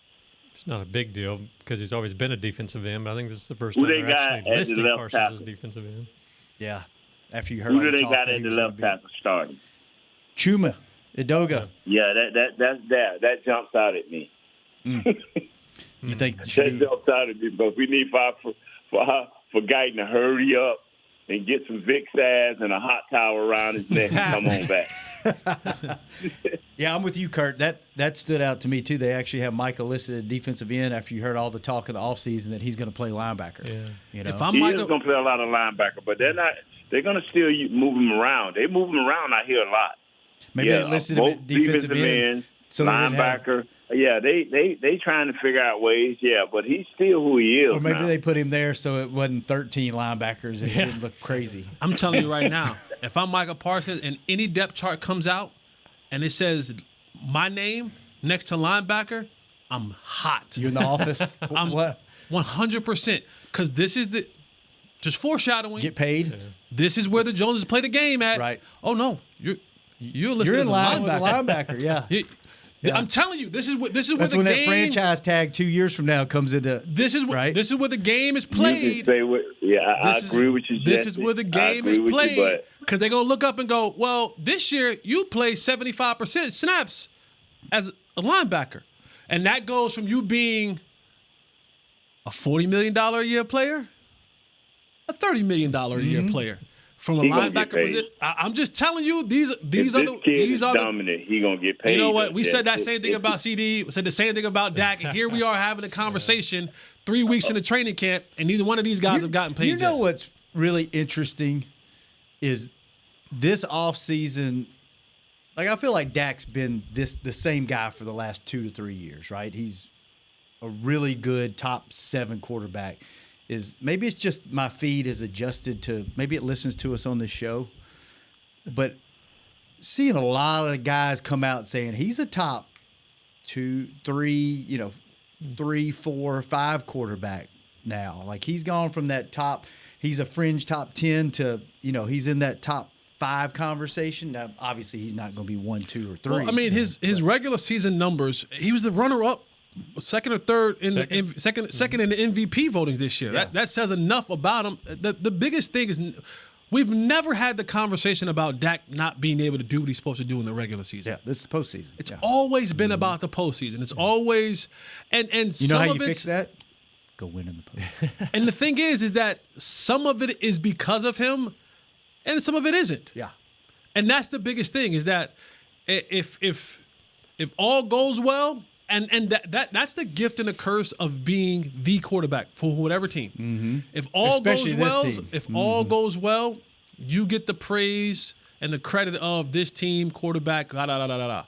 not a big deal because he's always been a defensive end, but I think this is the first time they they're got actually at the listing left Parsons tackle? as a defensive end. Yeah. After you heard Who all do the they talk got that at he the was left gonna be- tackle starting? Chuma Edoga. Yeah, that jumps out at me. You think That should be, jumps out at me because we need for Guyton to hurry up and get some Vicks ass and a hot towel around his neck and come on back. Yeah, I'm with you, Kurt. That stood out to me too. They actually have Micah listed at defensive end after you heard all the talk of the offseason that he's going to play linebacker. Yeah. You know? If I'm He Michael, is going to play a lot of linebacker, but they're not. They're going to still move him around. They move him around out here a lot. Maybe they listed him at defensive end, so they didn't have- linebacker. Yeah, they trying to figure out ways. Yeah, but he's still who he is. Or maybe now. they put him there so it wasn't 13 linebackers and it didn't look crazy. I'm telling you right now, if I'm Michael Parsons and any depth chart comes out and it says my name next to linebacker, I'm hot. You're in the office. I'm What? 100%. Because this is just foreshadowing. Get paid? This is where the Joneses play the game at. Right. Oh no, you're listed You're as in a line linebacker. with a linebacker. Yeah. Yeah. I'm telling you, this is where That's the when game. that franchise tag 2 years from now comes into. This is right? This is where the game is You can played. say I agree with you. This Jesse. is where the I game agree is with you, played but because they're gonna look up and go, well, this year you play 75% snaps as a linebacker, and that goes from you being a $40 million a year player, a $30 million a year player. From a He gonna get linebacker paid. position, I'm just telling you, these if are this the kid these is are the. dominant. He gonna get paid. You know what? We Yeah. said that same thing about CD. We said the same thing about Dak. And here we are having a conversation 3 weeks in the training camp, and neither one of these guys have gotten paid You know yet. what's really interesting is this offseason. Like I feel like Dak's been the same guy for the last 2 to 3 years, right? He's a really good top 7 quarterback. Maybe it's just my feed is adjusted to, maybe it listens to us on this show, but seeing a lot of guys come out saying he's a top 2, 3, 3, 4, 5 quarterback now. Like he's gone from that he's a fringe top 10 to, he's in that top 5 conversation. Now, obviously he's not going to be 1, 2, or 3. Well, I mean, his regular season numbers, he was the runner-up, second or third in second in the MVP votings this year. Yeah. That says enough about him. The biggest thing is we've never had the conversation about Dak not being able to do what he's supposed to do in the regular season. Yeah, it's the postseason. It's always been about the postseason. It's always and You know some how of you it's, fix that? Go win in the postseason. And the thing is that some of it is because of him, and some of it isn't. Yeah. And that's the biggest thing is that if all goes well, and that's the gift and the curse of being the quarterback for whatever team. Mm-hmm. If all Especially goes well, this team. if all goes well, you get the praise and the credit of this team quarterback. Da, da, da, da, da.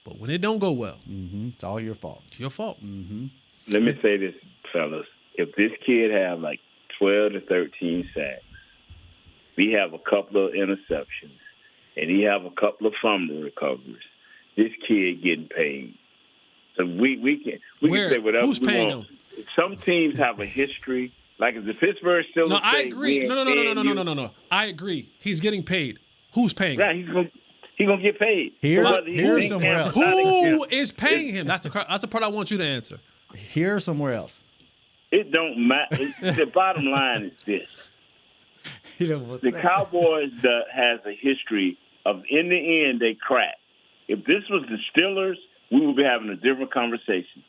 But when it don't go well, it's all your fault. It's your fault. Let me say this, fellas. If this kid have like 12 to 13 sacks, we have a couple of interceptions, and he have a couple of fumble recoveries, this kid getting paid. So we can say whatever Who's we paying want. him? Some teams have a history. Like if the Pittsburgh Steelers No, I say, agree. we No. ain't I agree. He's getting paid. Who's paying paying him? you, he's gonna get paid. Here Whether he or thinks somewhere him else. or not, Who is paying him? That's the part I want you to answer. Here or somewhere else. It don't matter. The bottom line is this. You know what's The that? Cowboys has a history of, in the end, they crack. If this was the Steelers, we would be having a different conversation.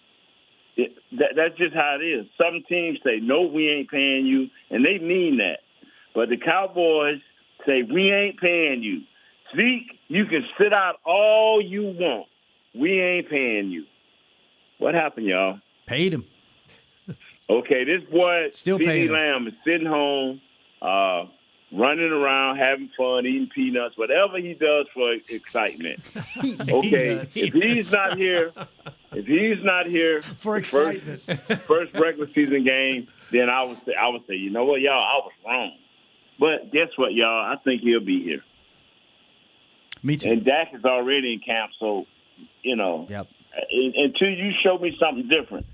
That's just how it is. Some teams say, no, we ain't paying you, and they mean that. But the Cowboys say, we ain't paying you. Zeke, you can sit out all you want. We ain't paying you. What happened, y'all? Paid him. Okay, this boy, Still CeeDee paying him. Lamb, is sitting home, running around, having fun, eating peanuts, whatever he does for excitement. Okay, Peanuts. if he's not here For excitement. first regular season game, then I would say, you know what, y'all, I was wrong. But guess what, y'all? I think he'll be here. Me too. And Dak is already in camp, so, you know, Yep. until you show me something different,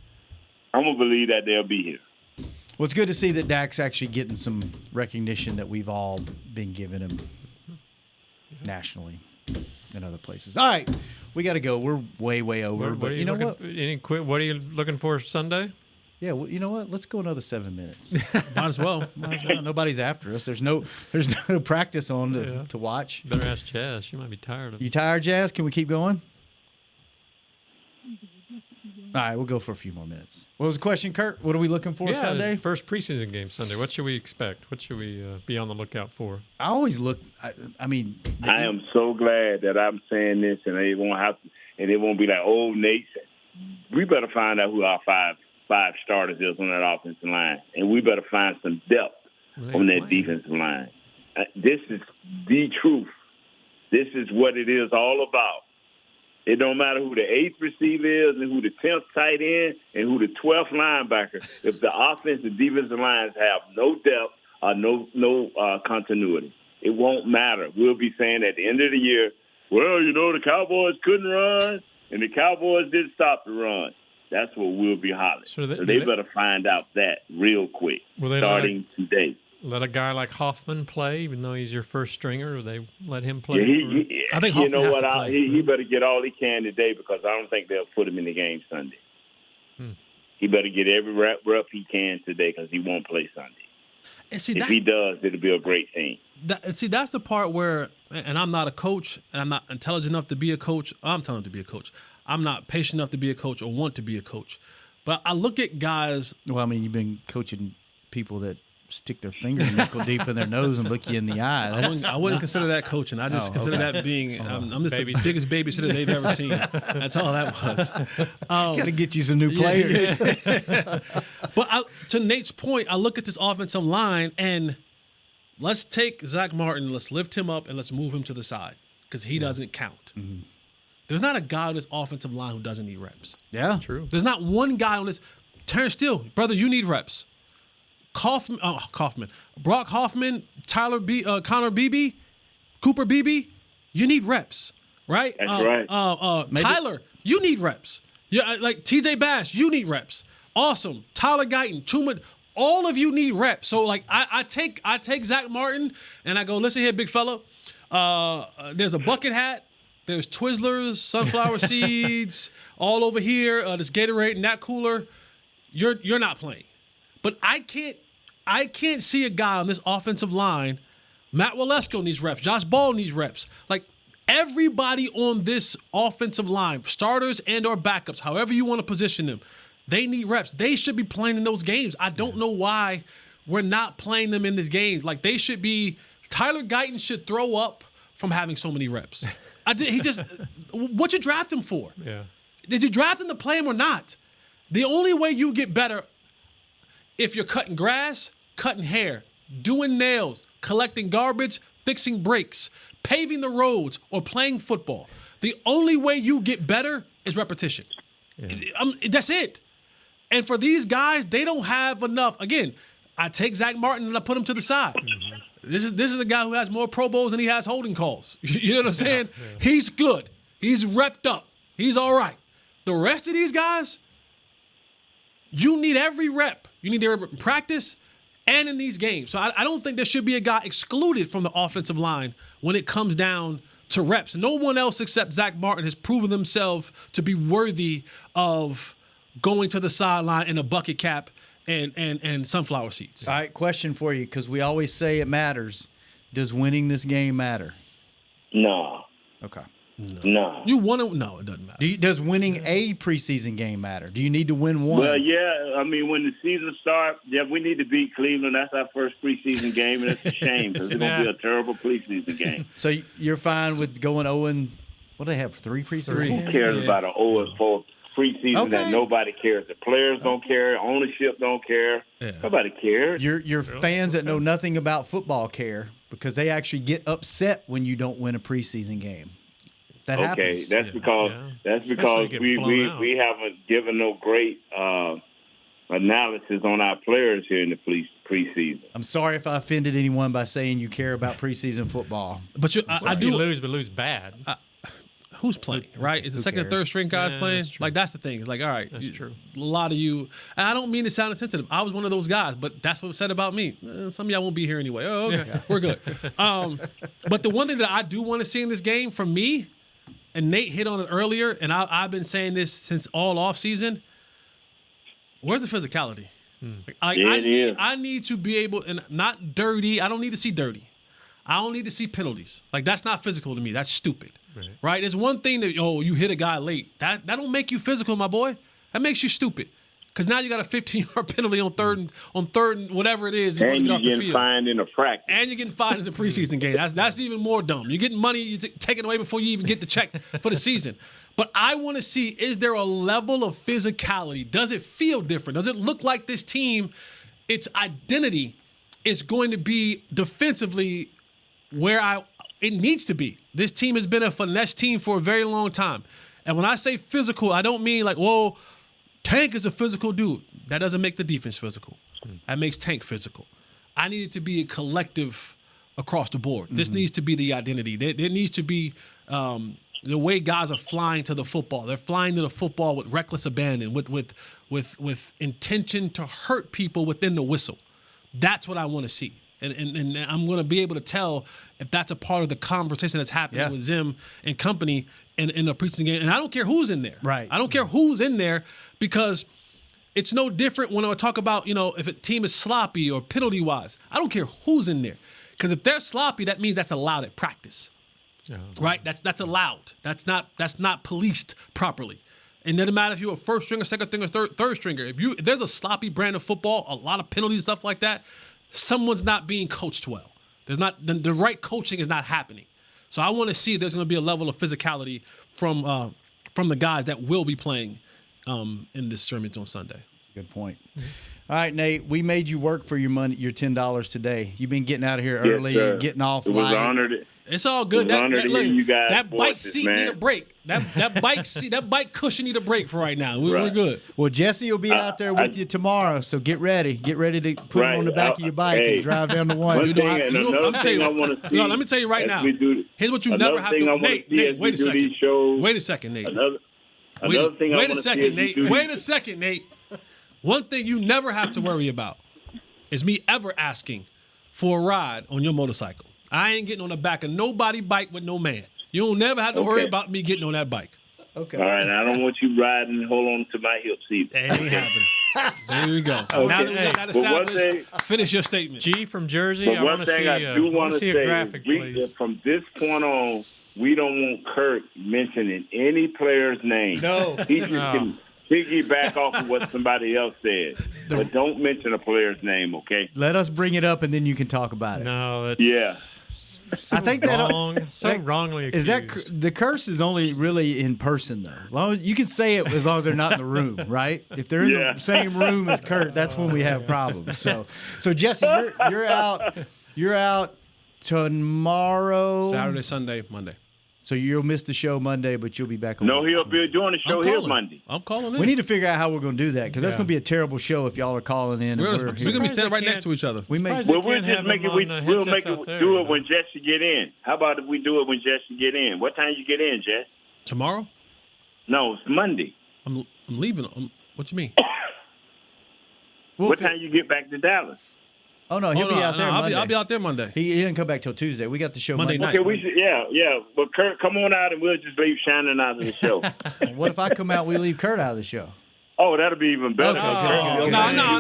I'm going to believe that they'll be here. Well, it's good to see that Dak's actually getting some recognition that we've all been giving him nationally and other places. All right, we got to go. We're way over. What But are you know what? What are you looking for Sunday? Yeah, well, you know what? Let's go another 7 minutes. Might as well. Nobody's after us. There's no practice on to watch. Better ask Jazz. She might be tired of it. You tired, Jazz? Can we keep going? All right, we'll go for a few more minutes. What was the question, Kurt? What are we looking for Sunday? First preseason game Sunday. What should we expect? What should we be on the lookout for? I always look. I mean, I am so glad that I'm saying this, and they won't have to, and it won't be like, oh, Nate. We better find out who our five starters is on that offensive line, and we better find some depth on that defensive line. This is the truth. This is what it is all about. It don't matter who the 8th receiver is and who the 10th tight end and who the 12th linebacker. If the offensive and defensive lines have no depth or no continuity, it won't matter. We'll be saying at the end of the year, well, you know, the Cowboys couldn't run and the Cowboys didn't stop the run. That's what we'll be hollering. So they better find out that real quick, starting today. Let a guy like Hoffman play, even though he's your first stringer. Or they let him play. Yeah, I think you Hoffman know has what? to play. He better get all he can today because I don't think they'll put him in the game Sunday. He better get every rep he can today because he won't play Sunday. And see, if he does, it'll be a great team. That's the part where, and I'm not a coach, and I'm not intelligent enough to be a coach. I'm talented to be a coach. I'm not patient enough to be a coach or want to be a coach. But I look at guys. Well, I mean, you've been coaching people that stick their finger nickel deep in their nose and look you in the eye. I wouldn't consider that coaching. I just consider that being, I'm just the biggest babysitter they've ever seen. That's all that was. Got to get you some new players. Yeah. But to Nate's point, I look at this offensive line and let's take Zach Martin, let's lift him up, and let's move him to the side because he doesn't count. Mm-hmm. There's not a guy on this offensive line who doesn't need reps. Yeah. True. There's not one guy on this. Terrence Steele, brother, you need reps. Brock Hoffman, Connor Beebe, Cooper Beebe, you need reps, right? That's right. Tyler, you need reps. Yeah, like TJ Bass, you need reps. Awesome. Tyler Guyton, Chuma, all of you need reps. So like I take Zach Martin and I go, listen here, big fella. There's a bucket hat. There's Twizzlers, sunflower seeds, all over here. This Gatorade and that cooler. You're not playing. But I can't see a guy on this offensive line. Matt Walesko needs reps. Josh Ball needs reps. Like everybody on this offensive line, starters and or backups, however you want to position them, they need reps. They should be playing in those games. I don't know why we're not playing them in this game. Like they should be. Tyler Guyton should throw up from having so many reps. He just what you draft him for? Yeah. Did you draft him to play him or not? The only way you get better if you're cutting grass, cutting hair, doing nails, collecting garbage, fixing brakes, paving the roads, or playing football. The only way you get better is repetition. Yeah. That's it. And for these guys, they don't have enough. Again, I take Zach Martin and I put him to the side. Mm-hmm. This is a guy who has more Pro Bowls than he has holding calls. You know what I'm saying? Yeah. He's good. He's repped up. He's all right. The rest of these guys, you need every rep. You need their rep in practice and in these games. So I don't think there should be a guy excluded from the offensive line when it comes down to reps. No one else except Zach Martin has proven themselves to be worthy of going to the sideline in a bucket cap and sunflower seeds. All right, question for you, because we always say it matters. Does winning this game matter? No. Okay. No. You want to? No, it doesn't matter. Does winning a preseason game matter? Do you need to win one? Well, yeah. I mean, when the season starts, yeah, we need to beat Cleveland. That's our first preseason game, and it's a shame because it's going to be a terrible preseason game. So you're fine with going 0-? What do they have? 3 preseason? Who cares about an 0-4 preseason that nobody cares? The players don't care. Ownership don't care. Yeah. Nobody cares. Your fans that know nothing about football care because they actually get upset when you don't win a preseason game. That happens. That's because we haven't given no great analysis on our players here in the preseason. I'm sorry if I offended anyone by saying you care about preseason football. But I do lose, but lose bad. Who's playing, right? Is the second and third string guys playing? That's the thing. It's like, all right, that's true. A lot of you, and I don't mean to sound insensitive. I was one of those guys, but that's what was said about me. Some of y'all won't be here anyway. Oh, okay, we're good. But the one thing that I do want to see in this game from me, and Nate hit on it earlier, and I've been saying this since all offseason, where's the physicality? I need to be able, and not dirty. I don't need to see dirty. I don't need to see penalties. Like, that's not physical to me. That's stupid. Right? There's one thing that, you hit a guy late. That don't make you physical, my boy. That makes you stupid. Because now you got a 15-yard penalty on third and whatever it is. And you're getting fined in a practice. And you're getting fined in the preseason game. That's even more dumb. You're getting money taken away before you even get the check for the season. But I want to see, is there a level of physicality? Does it feel different? Does it look like this team, its identity is going to be defensively where it needs to be? This team has been a finesse team for a very long time. And when I say physical, I don't mean like, whoa, Tank is a physical dude. That doesn't make the defense physical. That makes Tank physical. I need it to be a collective across the board. This needs to be the identity. There needs to be the way guys are flying to the football. They're flying to the football with reckless abandon, with intention to hurt people within the whistle. That's what I want to see. And I'm going to be able to tell if that's a part of the conversation that's happening with Zim and company in the preseason game. And I don't care who's in there. Right. I don't care who's in there because it's no different when I talk about, if a team is sloppy or penalty-wise. I don't care who's in there. Because if they're sloppy, that means that's allowed at practice. Right? That's allowed. That's not policed properly. And it doesn't matter if you're a first stringer, second stringer, third stringer. If there's a sloppy brand of football, a lot of penalties and stuff like that, someone's not being coached well. There's not the right coaching is not happening. So I want to see if there's going to be a level of physicality from the guys that will be playing in this scrimmage on Sunday. Good point. All right, Nate, we made you work for your money, your $10 today. You've been getting out of here early, getting off light. It was honored. It's all good. That bike seat need a break. That bike cushion need a break for right now. We're good. Well, Jesse will be out there with you tomorrow, so get ready. Get ready to put him on the back of your bike and drive down the one. Let me tell you right now. Here's what you never have to. Nate, wait a second. Wait a second, Nate. Wait a second, Nate. One thing you never have to worry about is me ever asking for a ride on your motorcycle. I ain't getting on the back of nobody bike with no man. You don't never have to worry about me getting on that bike. Okay. All right. I don't want you riding and hold on to my hips either. It ain't happening. There we go. Okay. Now that we got that established, finish your statement. G from Jersey. I want to see a graphic, please. From this point on, we don't want Kurt mentioning any player's name. No. He just can piggyback off of what somebody else said. But don't mention a player's name, okay? Let us bring it up, and then you can talk about it. No, that's... Yeah. I think that wrongly accused. is that the curse is only really in person though. As long as, you can say it as long as they're not in the room, right? If they're in the same room as Kurt, that's when we have problems. So Jesse, you're out. You're out tomorrow. Saturday, Sunday, Monday. So you'll miss the show Monday, but you'll be back on. No, he'll be doing the show here Monday. I'm calling in. We need to figure out how we're going to do that because that's going to be a terrible show if y'all are calling in. We're going to be standing right next to each other. We'll just make it. We'll make it do it when Jesse get in. How about if we do it when Jesse get in? What time you get in, Jess? Tomorrow? No, it's Monday. I'm leaving. What you mean? What time you get back to Dallas? Oh no, he'll be out there Monday. I'll be out there Monday. He didn't come back till Tuesday. We got the show Monday night. Okay, we should, yeah. But Kurt, come on out and we'll just leave Shannon out of the show. What if I come out? We leave Kurt out of the show. Oh, that'll be even better. Okay, No. I'm not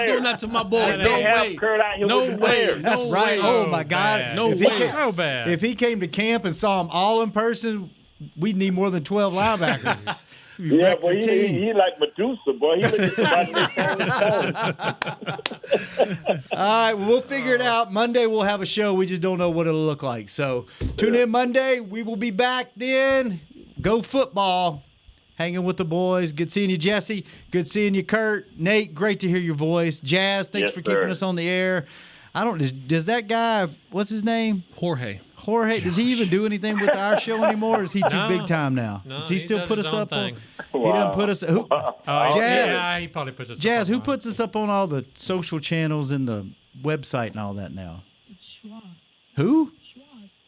doing that to my boy. No way. That's right. Oh my God. No way. So bad. If he came to camp and saw them all in person, we'd need more than 12 linebackers. Yeah, boy, he like Medusa, boy. He looks like All right, well, we'll figure it out. Monday we'll have a show. We just don't know what it'll look like. So tune in Monday. We will be back then. Go football. Hanging with the boys. Good seeing you, Jesse. Good seeing you, Kurt. Nate, great to hear your voice. Jazz, thanks for keeping us on the air. Does that guy, what's his name? Jorge, does he even do anything with our show anymore? Or is he too big time now? No, does he still put us up on? Wow. He doesn't put us. Jazz, yeah, he probably puts us. Jazz, up who puts us up on all the social channels and the website and all that now? Schwab. Who?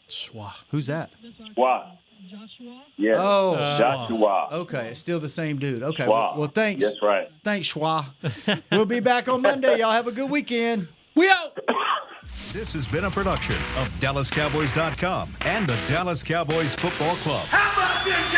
Schwa. Who's that? Wow. Joshua. Yeah. Oh, Joshua. Okay, it's still the same dude. Okay, Schwa. well, thanks. That's right. Thanks, Schwa. We'll be back on Monday. Y'all have a good weekend. We out. This has been a production of DallasCowboys.com and the Dallas Cowboys Football Club. How about this,